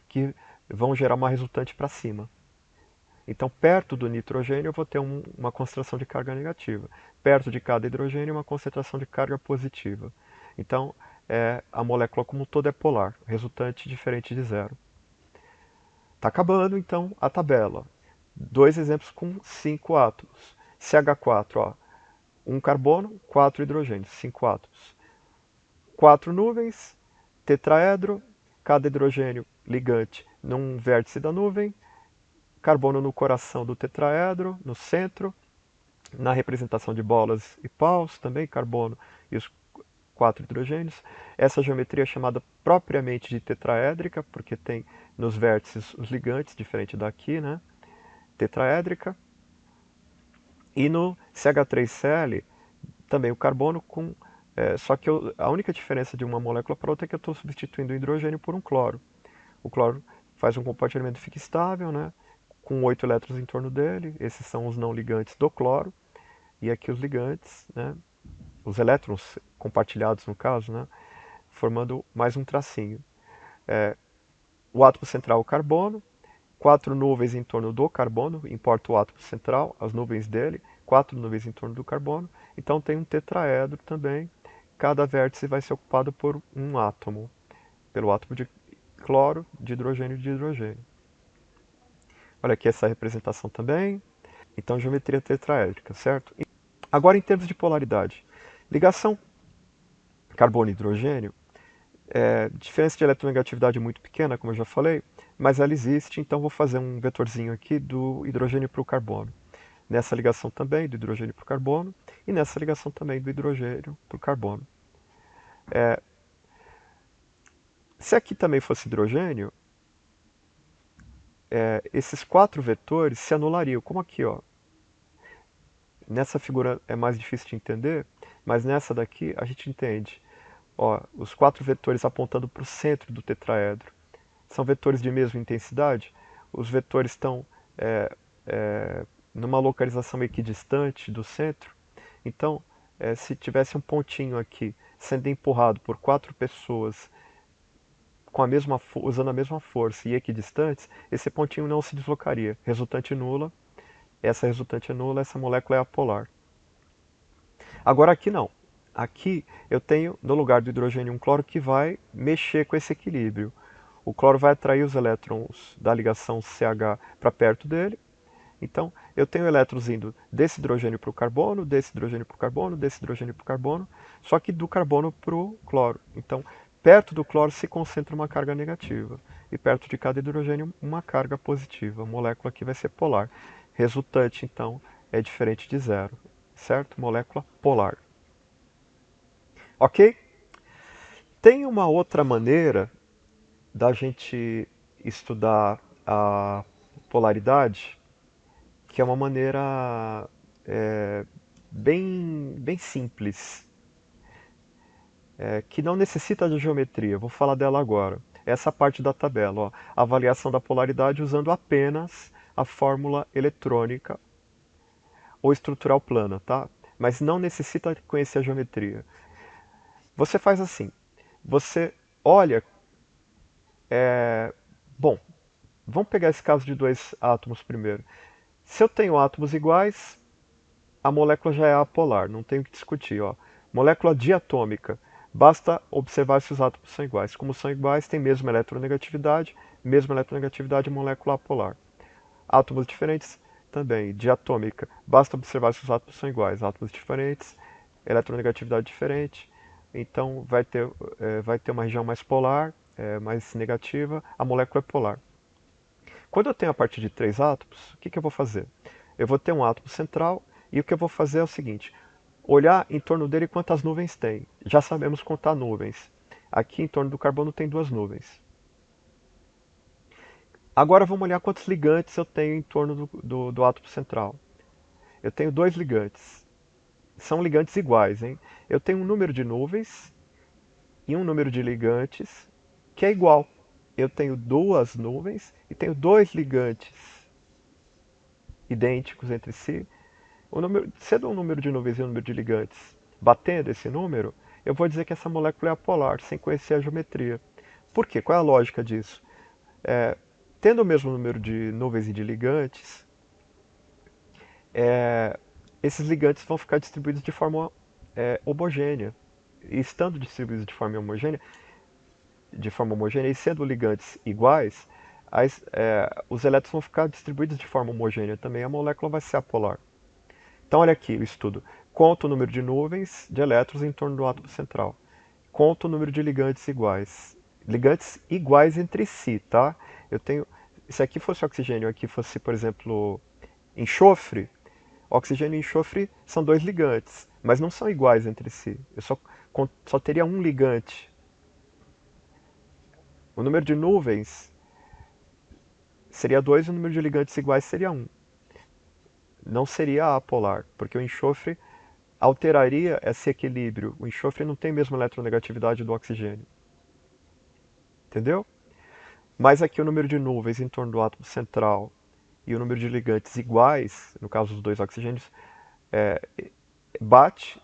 que vão gerar uma resultante para cima. Então, perto do nitrogênio eu vou ter uma concentração de carga negativa. Perto de cada hidrogênio, uma concentração de carga positiva. Então, a molécula como um todo é polar, resultante diferente de zero. Está acabando, então, a tabela. 2 exemplos com 5 átomos. CH4, ó, 1 carbono, 4 hidrogênios, 5 átomos. 4 nuvens, tetraedro, cada hidrogênio ligante num vértice da nuvem, carbono no coração do tetraedro, no centro, na representação de bolas e paus, também carbono e os 4 hidrogênios. Essa geometria é chamada propriamente de tetraédrica, porque tem nos vértices os ligantes, diferente daqui, né? tetraédrica. E no CH3Cl, também o carbono com... só que a única diferença de uma molécula para outra é que eu estou substituindo o hidrogênio por um cloro. O cloro faz um compartilhamento fica estável, né, com 8 elétrons em torno dele. Esses são os não ligantes do cloro. E aqui os ligantes, né, os elétrons compartilhados no caso, né, formando mais um tracinho. O átomo central é o carbono, 4 nuvens em torno do carbono, importa o átomo central, as nuvens dele, 4 nuvens em torno do carbono. Então tem um tetraedro também. Cada vértice vai ser ocupado por um átomo, pelo átomo de cloro, de hidrogênio e de hidrogênio. Olha aqui essa representação também. Então geometria tetraédrica, certo? Agora em termos de polaridade. Ligação carbono e hidrogênio, diferença de eletronegatividade muito pequena, como eu já falei, mas ela existe, então vou fazer um vetorzinho aqui do hidrogênio para o carbono. Nessa ligação também do hidrogênio para o carbono e nessa ligação também do hidrogênio para o carbono. Se aqui também fosse hidrogênio, esses 4 vetores se anulariam, como aqui, ó. Nessa figura é mais difícil de entender, mas nessa daqui a gente entende. Ó, os 4 vetores apontando para o centro do tetraedro. São vetores de mesma intensidade. Os vetores estão numa localização equidistante do centro. Então, se tivesse um pontinho aqui sendo empurrado por 4 pessoas com usando a mesma força e equidistantes, esse pontinho não se deslocaria. Resultante nula. Essa resultante é nula, essa molécula é apolar. Agora aqui não. Aqui eu tenho, no lugar do hidrogênio, um cloro que vai mexer com esse equilíbrio. O cloro vai atrair os elétrons da ligação CH para perto dele. Então, eu tenho elétrons indo desse hidrogênio para o carbono, desse hidrogênio para o carbono, desse hidrogênio para o carbono, só que do carbono para o cloro. Então, perto do cloro se concentra uma carga negativa, e perto de cada hidrogênio uma carga positiva. A molécula aqui vai ser polar. Resultante, então, é diferente de zero, certo? Molécula polar. Ok? Tem uma outra maneira da gente estudar a polaridade, que é uma maneira bem simples, que não necessita de geometria. Vou falar dela agora. Essa parte da tabela, ó, avaliação da polaridade usando apenas a fórmula eletrônica ou estrutural plana, tá? Mas não necessita conhecer a geometria. Você faz assim, você olha, bom, vamos pegar esse caso de 2 átomos primeiro. Se eu tenho átomos iguais, a molécula já é apolar, não tenho o que discutir. Ó. Molécula diatômica, basta observar se os átomos são iguais. Como são iguais, tem mesma eletronegatividade, molécula apolar. Átomos diferentes, também, diatômica, basta observar se os átomos são iguais. Átomos diferentes, eletronegatividade diferente, então vai ter uma região mais polar, mais negativa, a molécula é polar. Quando eu tenho a partir de 3 átomos, o que eu vou fazer? Eu vou ter um átomo central e o que eu vou fazer é o seguinte, olhar em torno dele quantas nuvens tem. Já sabemos contar nuvens. Aqui em torno do carbono tem 2 nuvens. Agora vamos olhar quantos ligantes eu tenho em torno do átomo central. Eu tenho 2 ligantes. São ligantes iguais, hein? Eu tenho um número de nuvens e um número de ligantes que é igual. Eu tenho 2 nuvens e tenho 2 ligantes idênticos entre si. Sendo um número de nuvens e um número de ligantes batendo esse número, eu vou dizer que essa molécula é apolar, sem conhecer a geometria. Por quê? Qual é a lógica disso? Tendo o mesmo número de nuvens e de ligantes, esses ligantes vão ficar distribuídos de forma homogênea. E estando distribuídos de forma homogênea e sendo ligantes iguais, os elétrons vão ficar distribuídos de forma homogênea também. A molécula vai ser apolar. Então, olha aqui o estudo. Conta o número de nuvens de elétrons em torno do átomo central. Conta o número de ligantes iguais. Ligantes iguais entre si, tá? Eu tenho... Se aqui fosse oxigênio, aqui fosse, por exemplo, enxofre, oxigênio e enxofre são 2 ligantes, mas não são iguais entre si. Eu só teria um ligante. O número de nuvens seria 2 e o número de ligantes iguais seria 1. não seria apolar, porque o enxofre alteraria esse equilíbrio. O enxofre não tem a mesma eletronegatividade do oxigênio. Entendeu? Mas aqui o número de nuvens em torno do átomo central e o número de ligantes iguais, no caso dos dois oxigênios, bate,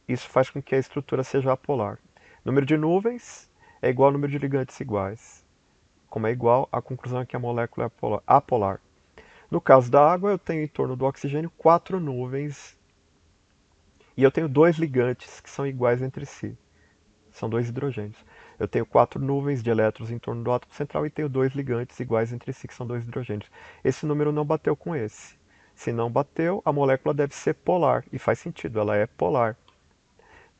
isso faz com que a estrutura seja apolar. Número de nuvens é igual ao número de ligantes iguais. Como é igual, a conclusão é que a molécula é apolar. No caso da água, eu tenho em torno do oxigênio 4 nuvens e eu tenho dois ligantes que são iguais entre si. São dois hidrogênios. Eu tenho 4 nuvens de elétrons em torno do átomo central e tenho dois ligantes iguais entre si, que são dois hidrogênios. Esse número não bateu com esse. Se não bateu, a molécula deve ser polar. E faz sentido, ela é polar.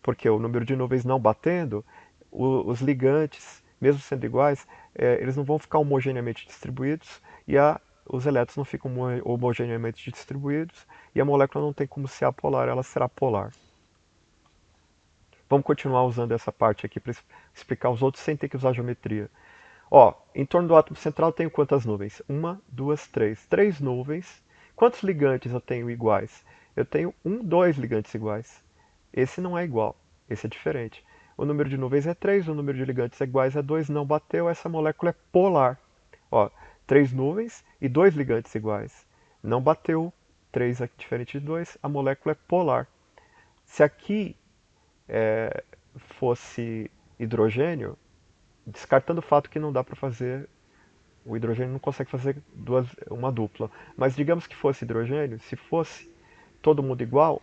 Porque o número de nuvens não batendo, os ligantes, mesmo sendo iguais, eles não vão ficar homogeneamente distribuídos e os elétrons não ficam homogeneamente distribuídos e a molécula não tem como ser apolar, ela será polar. Vamos continuar usando essa parte aqui para explicar os outros sem ter que usar geometria. Ó, em torno do átomo central eu tenho quantas nuvens? Uma, duas, três. Três nuvens. Quantos ligantes eu tenho iguais? Eu tenho dois ligantes iguais. Esse não é igual, esse é diferente. O número de nuvens é 3, o número de ligantes iguais é 2, não bateu, essa molécula é polar. Ó, 3 nuvens e 2 ligantes iguais. Não bateu, 3 é diferente de 2, a molécula é polar. Se aqui fosse hidrogênio, descartando o fato que não dá para fazer, o hidrogênio não consegue fazer uma dupla, mas digamos que fosse hidrogênio, se fosse todo mundo igual,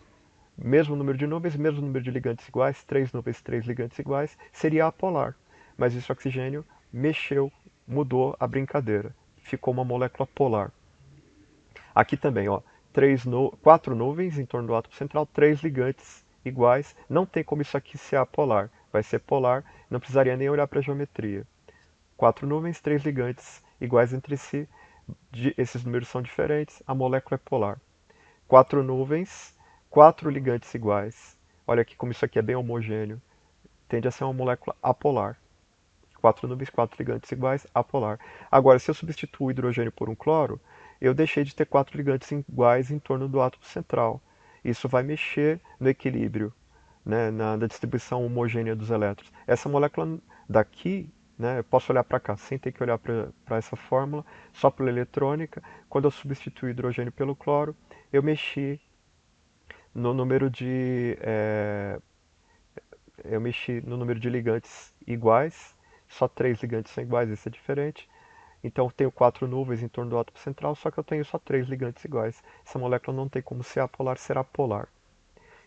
mesmo número de nuvens, mesmo número de ligantes iguais, 3 nuvens, 3 ligantes iguais, seria apolar. Mas esse oxigênio mexeu, mudou a brincadeira, ficou uma molécula polar. Aqui também, ó, 4 nuvens em torno do átomo central, 3 ligantes iguais. Não tem como isso aqui ser apolar. Vai ser polar, não precisaria nem olhar para a geometria. 4 nuvens, 3 ligantes iguais entre si. Esses números são diferentes, a molécula é polar. 4 nuvens, 4 ligantes iguais. Olha aqui como isso aqui é bem homogêneo. Tende a ser uma molécula apolar. 4 nuvens, 4 ligantes iguais, apolar. Agora, se eu substituo o hidrogênio por um cloro, eu deixei de ter 4 ligantes iguais em torno do átomo central. Isso vai mexer no equilíbrio, né, na distribuição homogênea dos elétrons. Essa molécula daqui, né, eu posso olhar para cá sem ter que olhar para essa fórmula, só pela eletrônica. Quando eu substituo o hidrogênio pelo cloro, eu mexi no número de ligantes iguais, só 3 ligantes são iguais, isso é diferente. Então eu tenho 4 nuvens em torno do átomo central, só que eu tenho só 3 ligantes iguais. Essa molécula não tem como ser apolar, será polar.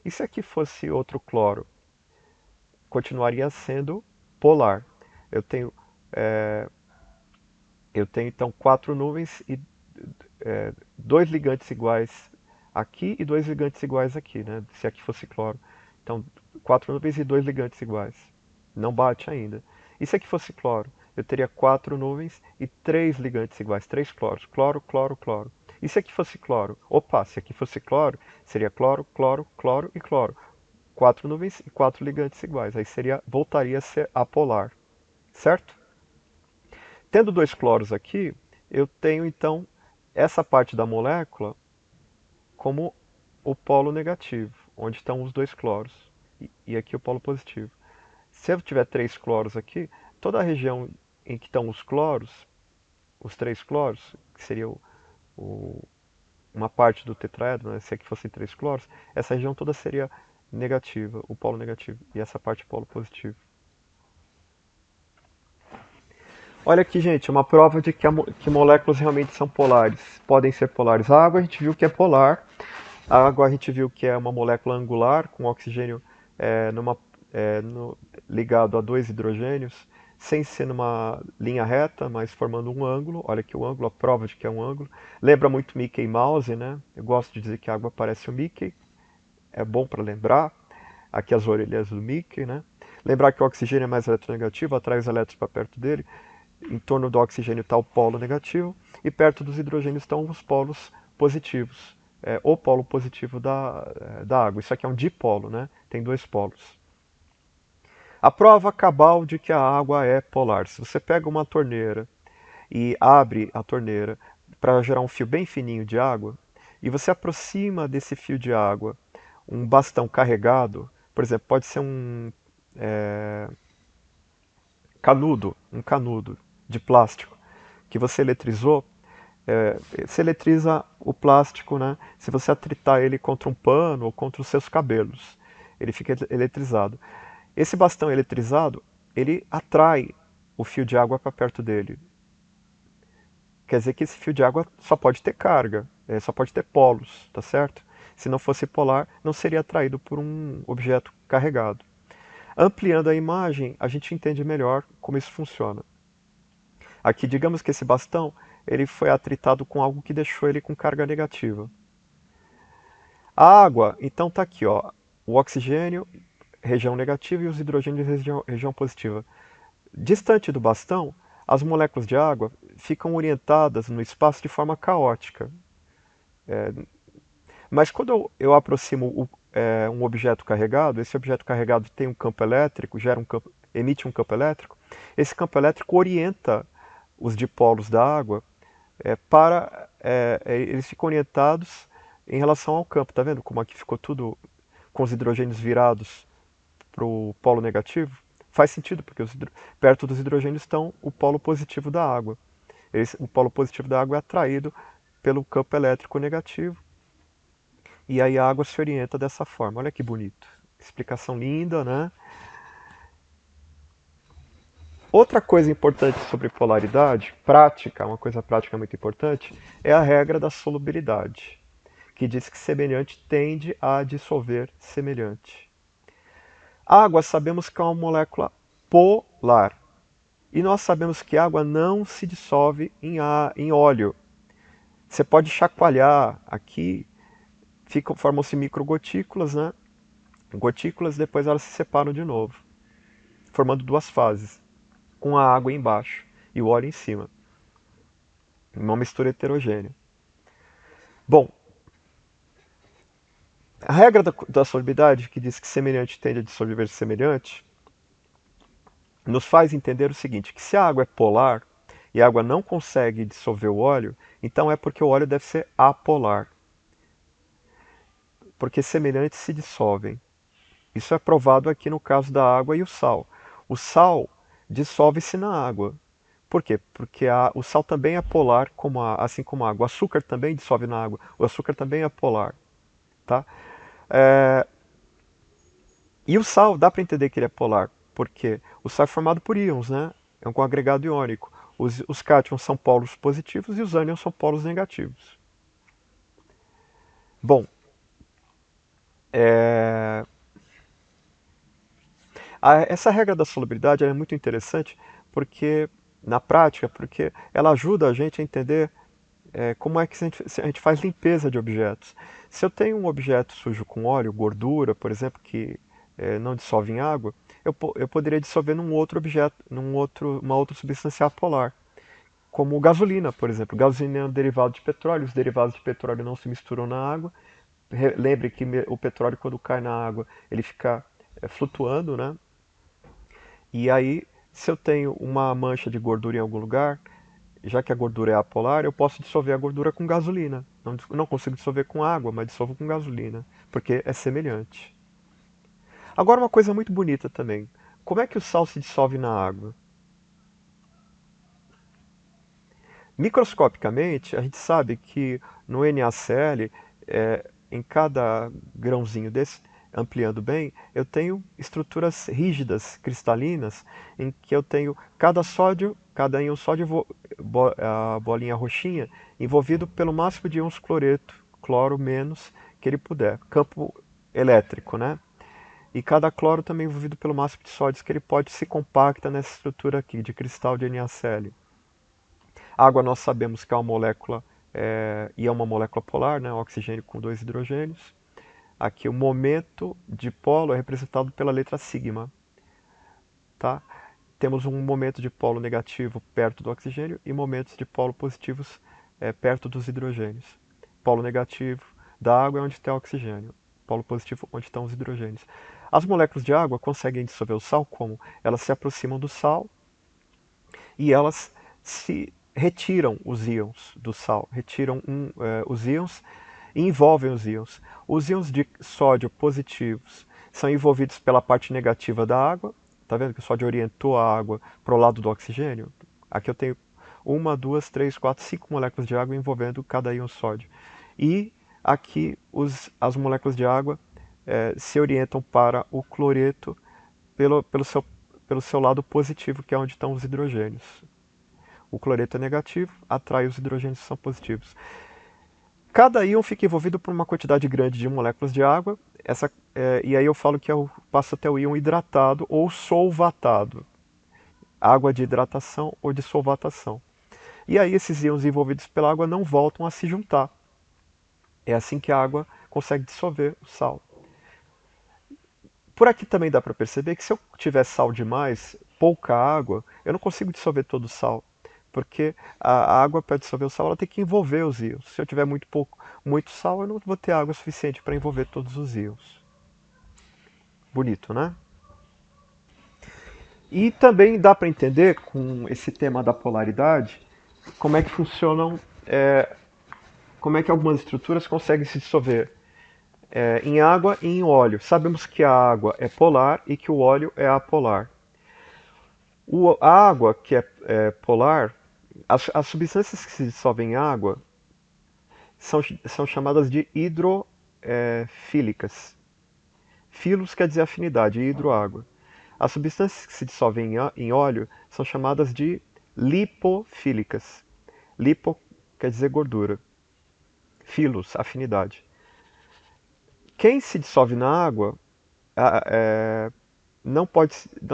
E se aqui fosse outro cloro? Continuaria sendo polar. Eu tenho, é, eu tenho então 4 nuvens e 2 ligantes iguais aqui e 2 ligantes iguais aqui, né? Se aqui fosse cloro. Então, 4 nuvens e 2 ligantes iguais. Não bate ainda. E se aqui fosse cloro? Eu teria 4 nuvens e 3 ligantes iguais. 3 cloros. Cloro, cloro, cloro. E se aqui fosse cloro? Opa, se aqui fosse cloro, seria cloro, cloro, cloro e cloro. 4 nuvens e 4 ligantes iguais. Aí voltaria a ser apolar. Certo? Tendo dois cloros aqui, eu tenho então essa parte da molécula como o polo negativo, onde estão os dois cloros, e aqui o polo positivo. Se eu tiver 3 cloros aqui, toda a região em que estão os cloros, os 3 cloros, que seria uma parte do tetraedro, né, se aqui fossem 3 cloros, essa região toda seria negativa, o polo negativo, e essa parte o polo positivo. Olha aqui, gente, uma prova de que moléculas realmente são polares. Podem ser polares. A água a gente viu que é polar. A água a gente viu que é uma molécula angular, com oxigênio numa, ligado a dois hidrogênios, sem ser numa linha reta, mas formando um ângulo. Olha aqui o ângulo, a prova de que é um ângulo. Lembra muito Mickey Mouse, né? Eu gosto de dizer que a água parece o Mickey. É bom para lembrar. Aqui as orelhas do Mickey, né? Lembrar que o oxigênio é mais eletronegativo, atrai os elétrons para perto dele. Em torno do oxigênio está o polo negativo e perto dos hidrogênios estão os polos positivos. O polo positivo da água. Isso aqui é um dipolo, né? Tem dois polos. A prova cabal de que a água é polar. Se você pega uma torneira e abre a torneira para gerar um fio bem fininho de água, e você aproxima desse fio de água um bastão carregado, por exemplo, pode ser um canudo de plástico que você eletrizou, você eletriza o plástico, né? Se você atritar ele contra um pano ou contra os seus cabelos, ele fica eletrizado. Esse bastão eletrizado, ele atrai o fio de água para perto dele. Quer dizer que esse fio de água só pode ter carga, só pode ter polos, tá certo? Se não fosse polar, não seria atraído por um objeto carregado. Ampliando a imagem, a gente entende melhor como isso funciona. Aqui, digamos que esse bastão ele foi atritado com algo que deixou ele com carga negativa. A água, então tá aqui, ó, o oxigênio, região negativa, e os hidrogênios, região positiva. Distante do bastão, as moléculas de água ficam orientadas no espaço de forma caótica. Mas quando eu aproximo um objeto carregado, esse objeto carregado tem um campo elétrico, emite um campo elétrico, esse campo elétrico orienta os dipolos da água eles ficam orientados em relação ao campo. Tá vendo como aqui ficou tudo com os hidrogênios virados para o polo negativo? Faz sentido, porque perto dos hidrogênios estão o polo positivo da água. O polo positivo da água é atraído pelo campo elétrico negativo, e aí a água se orienta dessa forma. Olha que bonito. Explicação linda, né? Outra coisa importante sobre polaridade, prática, uma coisa prática muito importante, é a regra da solubilidade, que diz que semelhante tende a dissolver semelhante. A água sabemos que é uma molécula polar. E nós sabemos que a água não se dissolve em óleo. Você pode chacoalhar aqui, formam-se microgotículas, né? Gotículas, depois elas se separam de novo, formando duas fases, com a água embaixo e o óleo em cima. Uma mistura heterogênea. Bom, a regra da solubilidade, que diz que semelhante tende a dissolver semelhante, nos faz entender o seguinte, que se a água é polar e a água não consegue dissolver o óleo, então é porque o óleo deve ser apolar. Porque semelhantes se dissolvem. Isso é provado aqui no caso da água e o sal. O sal dissolve-se na água. Por quê? Porque o sal também é polar, assim como a água. O açúcar também dissolve na água. O açúcar também é polar. Tá? E o sal, dá para entender que ele é polar, porque o sal é formado por íons, né? É um agregado iônico. Os cátions são polos positivos e os ânions são polos negativos. Bom, essa regra da solubilidade é muito interessante porque, na prática, porque ela ajuda a gente a entender como é que a gente faz limpeza de objetos. Se eu tenho um objeto sujo com óleo, gordura, por exemplo, que não dissolve em água, eu poderia dissolver num outro objeto, uma outra substância apolar, como gasolina, por exemplo. Gasolina é um derivado de petróleo, os derivados de petróleo não se misturam na água. Lembre que o petróleo, quando cai na água, ele fica flutuando, né? E aí, se eu tenho uma mancha de gordura em algum lugar, já que a gordura é apolar, eu posso dissolver a gordura com gasolina. Não consigo dissolver com água, mas dissolvo com gasolina, porque é semelhante. Agora, uma coisa muito bonita também. Como é que o sal se dissolve na água? Microscopicamente, a gente sabe que no NaCl, em cada grãozinho desse, ampliando bem, eu tenho estruturas rígidas, cristalinas, em que eu tenho cada íon sódio, a bolinha roxinha, envolvido pelo máximo de íons cloreto, cloro menos, que ele puder. Campo elétrico, né? E cada cloro também envolvido pelo máximo de sódios que ele pode se compacta nessa estrutura aqui de cristal de NaCl. A água nós sabemos que é uma molécula, e é uma molécula polar, né? Oxigênio com dois hidrogênios. Aqui o momento de polo é representado pela letra sigma. Tá? Temos um momento de polo negativo perto do oxigênio e momentos de polo positivos perto dos hidrogênios. Polo negativo da água é onde está o oxigênio. Polo positivo onde estão os hidrogênios. As moléculas de água conseguem dissolver o sal como? Elas se aproximam do sal e elas se retiram os íons do sal, retiram os íons e envolvem os íons. Os íons de sódio positivos são envolvidos pela parte negativa da água. Tá vendo que o sódio orientou a água para o lado do oxigênio? Aqui eu tenho uma, duas, três, quatro, cinco moléculas de água envolvendo cada íon sódio. E aqui as moléculas de água se orientam para o cloreto pelo seu lado positivo, que é onde estão os hidrogênios. O cloreto é negativo, atrai os hidrogênios que são positivos. Cada íon fica envolvido por uma quantidade grande de moléculas de água, e aí eu falo que eu passo até o íon hidratado ou solvatado. Água de hidratação ou de solvatação. E aí esses íons envolvidos pela água não voltam a se juntar. É assim que a água consegue dissolver o sal. Por aqui também dá para perceber que se eu tiver sal demais, pouca água, eu não consigo dissolver todo o sal. Porque a água, para dissolver o sal, ela tem que envolver os íons. Se eu tiver muito sal, eu não vou ter água suficiente para envolver todos os íons. Bonito, né? E também dá para entender, com esse tema da polaridade, como é que funcionam, como é que algumas estruturas conseguem se dissolver em água e em óleo. Sabemos que a água é polar e que o óleo é apolar. A água, que é polar, as substâncias que se dissolvem em água são chamadas de hidrofílicas. Filos quer dizer afinidade, e hidroágua. As substâncias que se dissolvem em óleo são chamadas de lipofílicas. Lipo quer dizer gordura. Filos, afinidade. Quem se dissolve na água não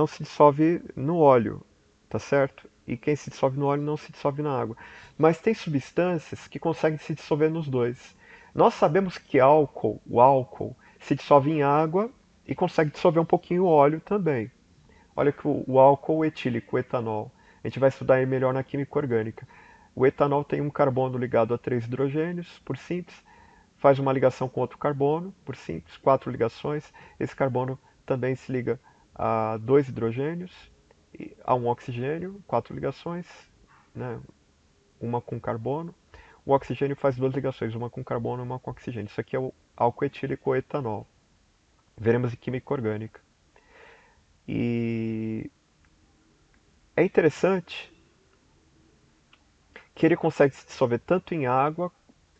se dissolve no óleo, tá certo? E quem se dissolve no óleo não se dissolve na água. Mas tem substâncias que conseguem se dissolver nos dois. Nós sabemos que o álcool, se dissolve em água e consegue dissolver um pouquinho o óleo também. Olha que o álcool etílico, o etanol, a gente vai estudar ele melhor na química orgânica. O etanol tem um carbono ligado a 3 hidrogênios, por simples, faz uma ligação com outro carbono, por simples, 4 ligações. Esse carbono também se liga a 2 hidrogênios, a um oxigênio, 4 ligações, né? Uma com carbono. O oxigênio faz 2 ligações, uma com carbono e uma com oxigênio. Isso aqui é o álcool etílico ou etanol. Veremos em química orgânica. E é interessante que ele consegue se dissolver tanto em água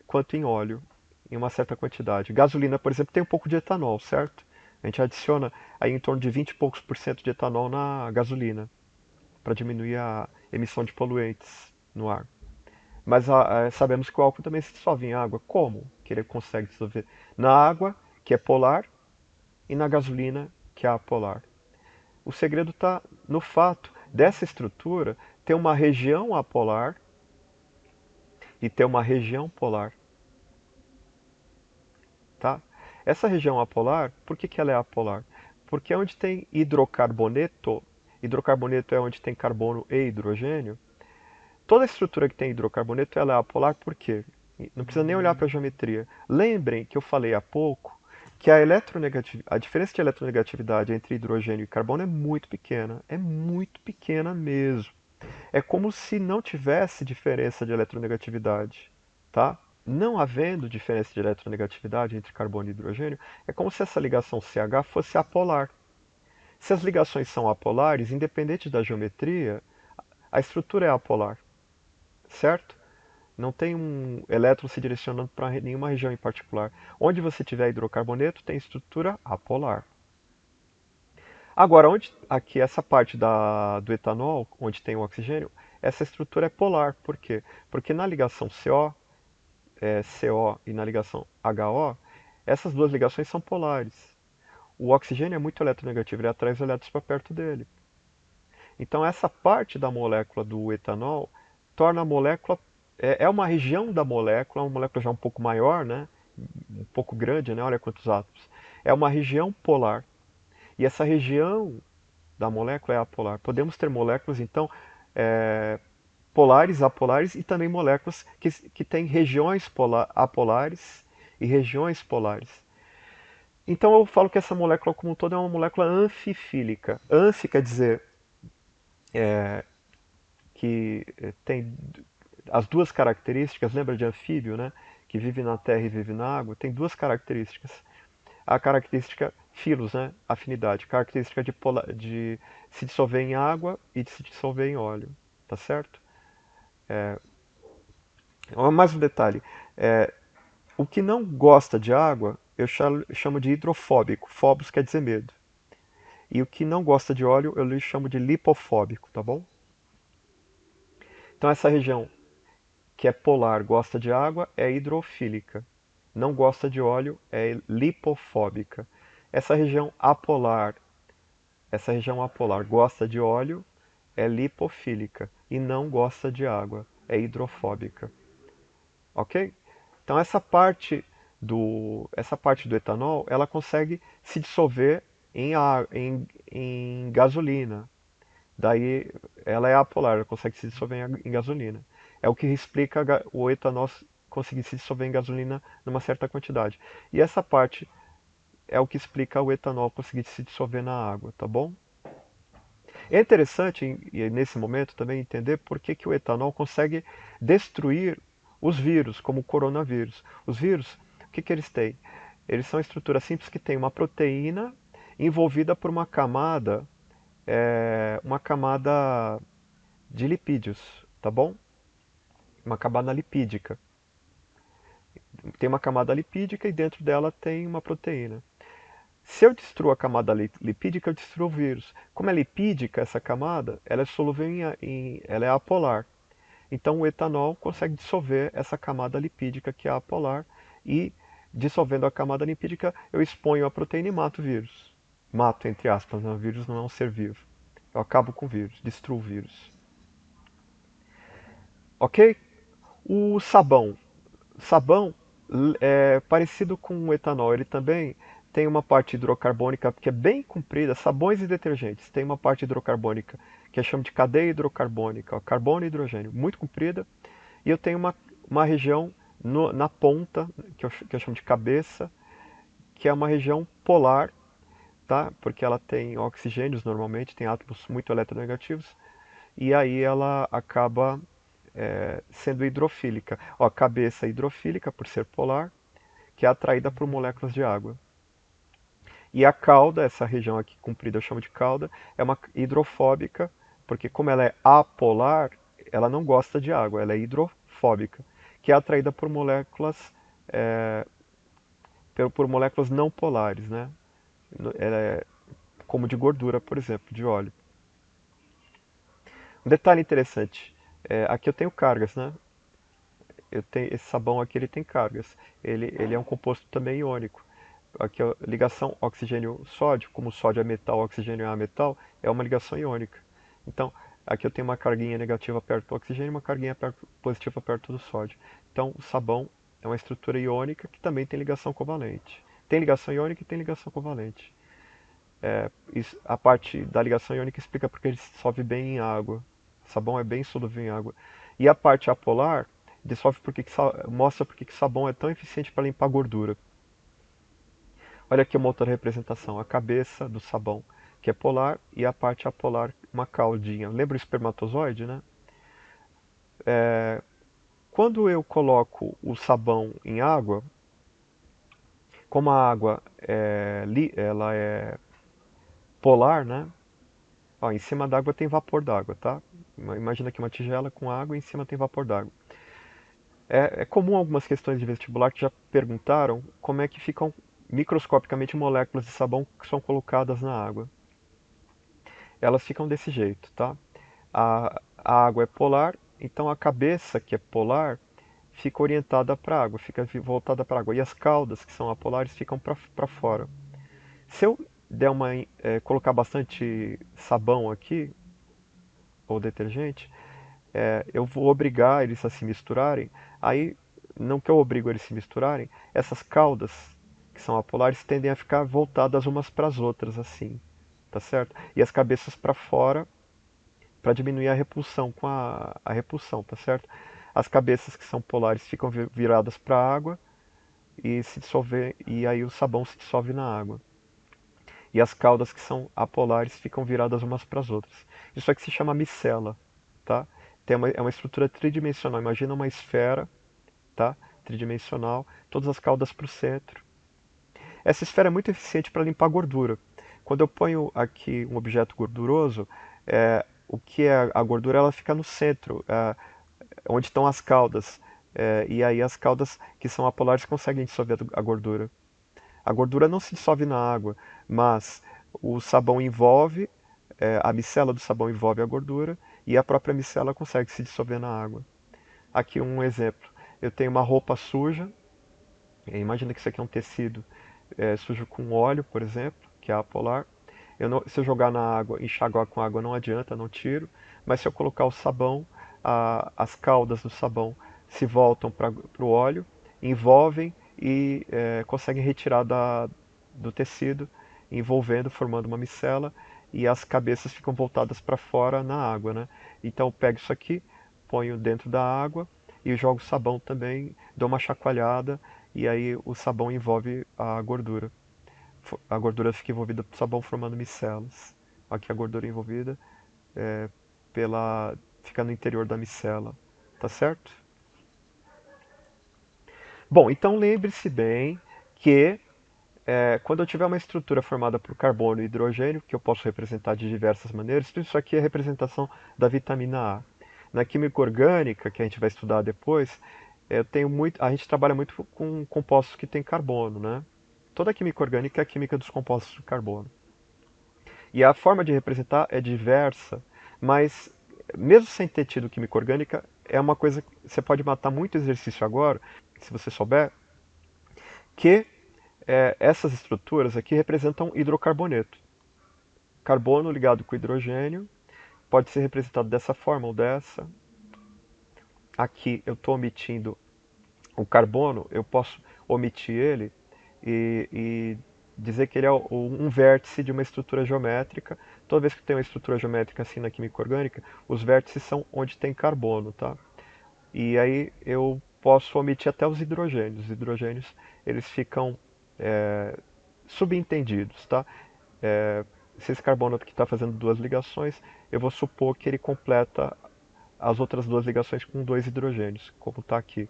quanto em óleo, em uma certa quantidade. Gasolina, por exemplo, tem um pouco de etanol, certo? A gente adiciona aí em torno de 20 e poucos por cento de etanol na gasolina, para diminuir a emissão de poluentes no ar. Mas sabemos que o álcool também se dissolve em água. Como que ele consegue dissolver? Na água, que é polar, e na gasolina, que é apolar. O segredo está no fato dessa estrutura ter uma região apolar e ter uma região polar. Tá? Essa região apolar, por que ela é apolar? Porque é onde tem hidrocarboneto, hidrocarboneto é onde tem carbono e hidrogênio, toda estrutura que tem hidrocarboneto ela é apolar por quê? Não precisa nem olhar para a geometria. Lembrem que eu falei há pouco que a diferença de eletronegatividade entre hidrogênio e carbono é muito pequena mesmo. É como se não tivesse diferença de eletronegatividade, tá? Não havendo diferença de eletronegatividade entre carbono e hidrogênio, é como se essa ligação CH fosse apolar. Se as ligações são apolares, independente da geometria, a estrutura é apolar, certo? Não tem um elétron se direcionando para nenhuma região em particular. Onde você tiver hidrocarboneto, tem estrutura apolar. Agora, aqui essa parte do etanol, onde tem o oxigênio, essa estrutura é polar. Por quê? Porque na ligação CO e na ligação HO, essas duas ligações são polares. O oxigênio é muito eletronegativo, ele atrai os elétrons para perto dele. Então essa parte da molécula do etanol torna a molécula é uma região da molécula, uma molécula já um pouco maior, né? Um pouco grande, né? Olha quantos átomos. É uma região polar. E essa região da molécula é apolar. Podemos ter moléculas, então, polares, apolares e também moléculas que têm regiões apolares e regiões polares. Então eu falo que essa molécula como um todo é uma molécula anfifílica. Anfi quer dizer que tem as duas características, lembra de anfíbio, né? que vive na terra e vive na água, tem duas características. A característica filos, né? Afinidade. Característica de se dissolver em água e de se dissolver em óleo. Tá certo? Mais um detalhe. É, o que não gosta de água, eu chamo de hidrofóbico. Phobos quer dizer medo. E o que não gosta de óleo, eu lhe chamo de lipofóbico, tá bom? Então essa região que é polar, gosta de água, é hidrofílica. Não gosta de óleo, é lipofóbica. Essa região apolar, essa região apolar gosta de óleo, é lipofílica e não gosta de água, é hidrofóbica. Ok? Então essa parte do etanol, ela consegue se dissolver em gasolina. Daí ela é apolar, ela consegue se dissolver em gasolina. É o que explica o etanol conseguir se dissolver em gasolina numa certa quantidade. E essa parte é o que explica o etanol conseguir se dissolver na água, tá bom? É interessante nesse momento também entender por que, que o etanol consegue destruir os vírus, como o coronavírus. Os vírus, o que, que eles têm? Eles são estruturas simples que têm uma proteína envolvida por uma camada de lipídios, tá bom? Uma camada lipídica. Tem uma camada lipídica e dentro dela tem uma proteína. Se eu destruo a camada lipídica, eu destruo o vírus. Como é lipídica essa camada, ela é solúvel ela é apolar. Então o etanol consegue dissolver essa camada lipídica que é apolar e dissolvendo a camada lipídica, eu exponho a proteína e mato o vírus. Mato, entre aspas, né? O vírus não é um ser vivo. Eu acabo com o vírus, destruo o vírus. Ok? O sabão. Sabão é parecido com o etanol, ele também tem uma parte hidrocarbônica que é bem comprida. Sabões e detergentes têm uma parte hidrocarbônica que eu chamo de cadeia hidrocarbônica, ó, carbono e hidrogênio, muito comprida. E eu tenho uma região na ponta, que eu chamo de cabeça, que é uma região polar, tá? Porque ela tem oxigênios normalmente, tem átomos muito eletronegativos, e aí ela acaba sendo hidrofílica. Ó, a cabeça é hidrofílica por ser polar, que é atraída por moléculas de água. E a cauda, essa região aqui comprida eu chamo de cauda, é uma hidrofóbica, porque como ela é apolar, ela não gosta de água, ela é hidrofóbica, que é atraída por moléculas, é, por moléculas não polares, né? Ela é como de gordura, por exemplo, de óleo. Um detalhe interessante, aqui eu tenho cargas, né? Esse sabão aqui ele tem cargas. Ele é um composto também iônico. Aqui a ligação oxigênio-sódio, como o sódio é metal, o oxigênio é metal, é uma ligação iônica. Então, aqui eu tenho uma carguinha negativa perto do oxigênio e uma carguinha positiva perto do sódio. Então, o sabão é uma estrutura iônica que também tem ligação covalente. Tem ligação iônica e tem ligação covalente. A parte da ligação iônica explica porque ele dissolve bem em água. O sabão é bem solúvel em água. E a parte apolar dissolve mostra porque que sabão é tão eficiente para limpar gordura. Olha aqui uma outra representação, a cabeça do sabão, que é polar, e a parte apolar, uma caudinha. Lembra o espermatozoide, né? Quando eu coloco o sabão em água, como a água ela é polar, né? Ó, em cima da água tem vapor d'água, tá? Imagina aqui uma tigela com água e em cima tem vapor d'água. É comum algumas questões de vestibular que já perguntaram como é que ficam microscopicamente moléculas de sabão que são colocadas na água. Elas ficam desse jeito, tá? A água é polar, então a cabeça, que é polar, fica orientada para a água, fica voltada para a água. E as caudas, que são apolares, ficam para fora. Se eu colocar bastante sabão aqui, ou detergente, eu vou obrigar eles a se misturarem. Aí, não que eu obrigo eles a se misturarem, essas caudas, que são apolares, tendem a ficar voltadas umas para as outras, assim, tá certo? E as cabeças para fora, para diminuir a repulsão a repulsão, tá certo? As cabeças que são polares ficam viradas para a água e se dissolver, e aí o sabão se dissolve na água. E as caudas que são apolares ficam viradas umas para as outras. Isso aqui se chama micela, tá? É uma estrutura tridimensional. Imagina uma esfera, tá? tridimensional, todas as caudas para o centro. Essa esfera é muito eficiente para limpar gordura. Quando eu ponho aqui um objeto gorduroso, o que é a gordura ela fica no centro, onde estão as caudas. E aí as caudas que são apolares conseguem dissolver a gordura. A gordura não se dissolve na água, mas o sabão envolve, a micela do sabão envolve a gordura e a própria micela consegue se dissolver na água. Aqui um exemplo. Eu tenho uma roupa suja, imagina que isso aqui é um tecido sujo com óleo, por exemplo, que é apolar. Se eu jogar na água, enxaguar com água não adianta, não tiro. Mas se eu colocar o sabão, as caudas do sabão se voltam para o óleo, envolvem e conseguem retirar do tecido, envolvendo, formando uma micela, e as cabeças ficam voltadas para fora na água, né? Então eu pego isso aqui, ponho dentro da água e jogo sabão também, dou uma chacoalhada e aí o sabão envolve a gordura. A gordura fica envolvida pelo sabão formando micelas. Aqui a gordura envolvida é, fica no interior da micela, tá certo? Bom, então lembre-se bem que quando eu tiver uma estrutura formada por carbono e hidrogênio, que eu posso representar de diversas maneiras, tudo isso aqui é representação da vitamina A. Na química orgânica, que a gente vai estudar depois, a gente trabalha muito com compostos que têm carbono, né? Toda a química orgânica é a química dos compostos de carbono. E a forma de representar é diversa, mas mesmo sem ter tido química orgânica, é uma coisa que você pode matar muito exercício agora, se você souber, que essas estruturas aqui representam hidrocarboneto. Carbono ligado com hidrogênio pode ser representado dessa forma ou dessa. Aqui eu estou omitindo o carbono, eu posso omitir ele e dizer que ele é um vértice de uma estrutura geométrica. Toda vez que tem uma estrutura geométrica assim na química orgânica, os vértices são onde tem carbono, tá? E aí eu posso omitir até os hidrogênios. Os hidrogênios, eles ficam subentendidos, tá? Se esse carbono aqui está fazendo duas ligações, eu vou supor que ele completa as outras duas ligações com dois hidrogênios, como está aqui.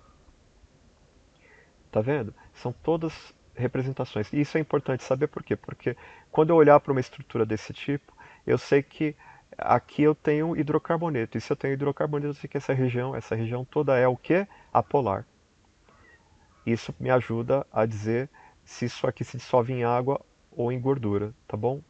Tá vendo? São todas representações. E isso é importante saber por quê? Porque quando eu olhar para uma estrutura desse tipo, eu sei que aqui eu tenho hidrocarboneto. E se eu tenho hidrocarboneto, eu sei que essa região toda é o quê? Apolar. Isso me ajuda a dizer se isso aqui se dissolve em água ou em gordura, tá bom?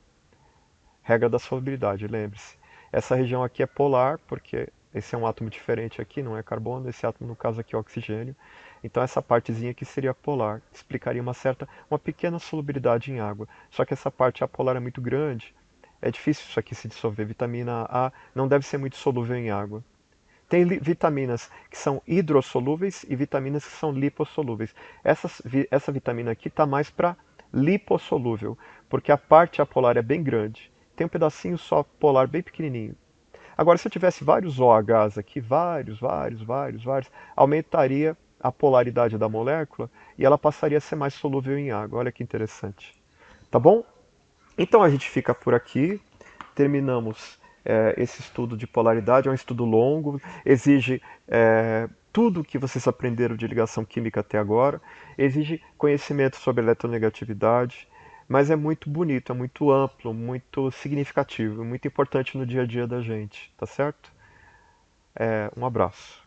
Regra da solubilidade, lembre-se. Essa região aqui é polar, porque esse é um átomo diferente aqui, não é carbono, esse átomo no caso aqui é oxigênio. Então essa partezinha aqui seria polar, explicaria uma pequena solubilidade em água. Só que essa parte apolar é muito grande, é difícil isso aqui se dissolver. Vitamina A não deve ser muito solúvel em água. Tem vitaminas que são hidrossolúveis e vitaminas que são lipossolúveis. Essa vitamina aqui está mais para lipossolúvel, porque a parte apolar é bem grande. Tem um pedacinho só polar bem pequenininho. Agora, se eu tivesse vários OHs aqui, vários, aumentaria a polaridade da molécula e ela passaria a ser mais solúvel em água. Olha que interessante. Tá bom? Então a gente fica por aqui. Terminamos esse estudo de polaridade. É um estudo longo, exige tudo que vocês aprenderam de ligação química até agora, exige conhecimento sobre eletronegatividade, mas é muito bonito, é muito amplo, muito significativo, muito importante no dia a dia da gente, tá certo? Um abraço.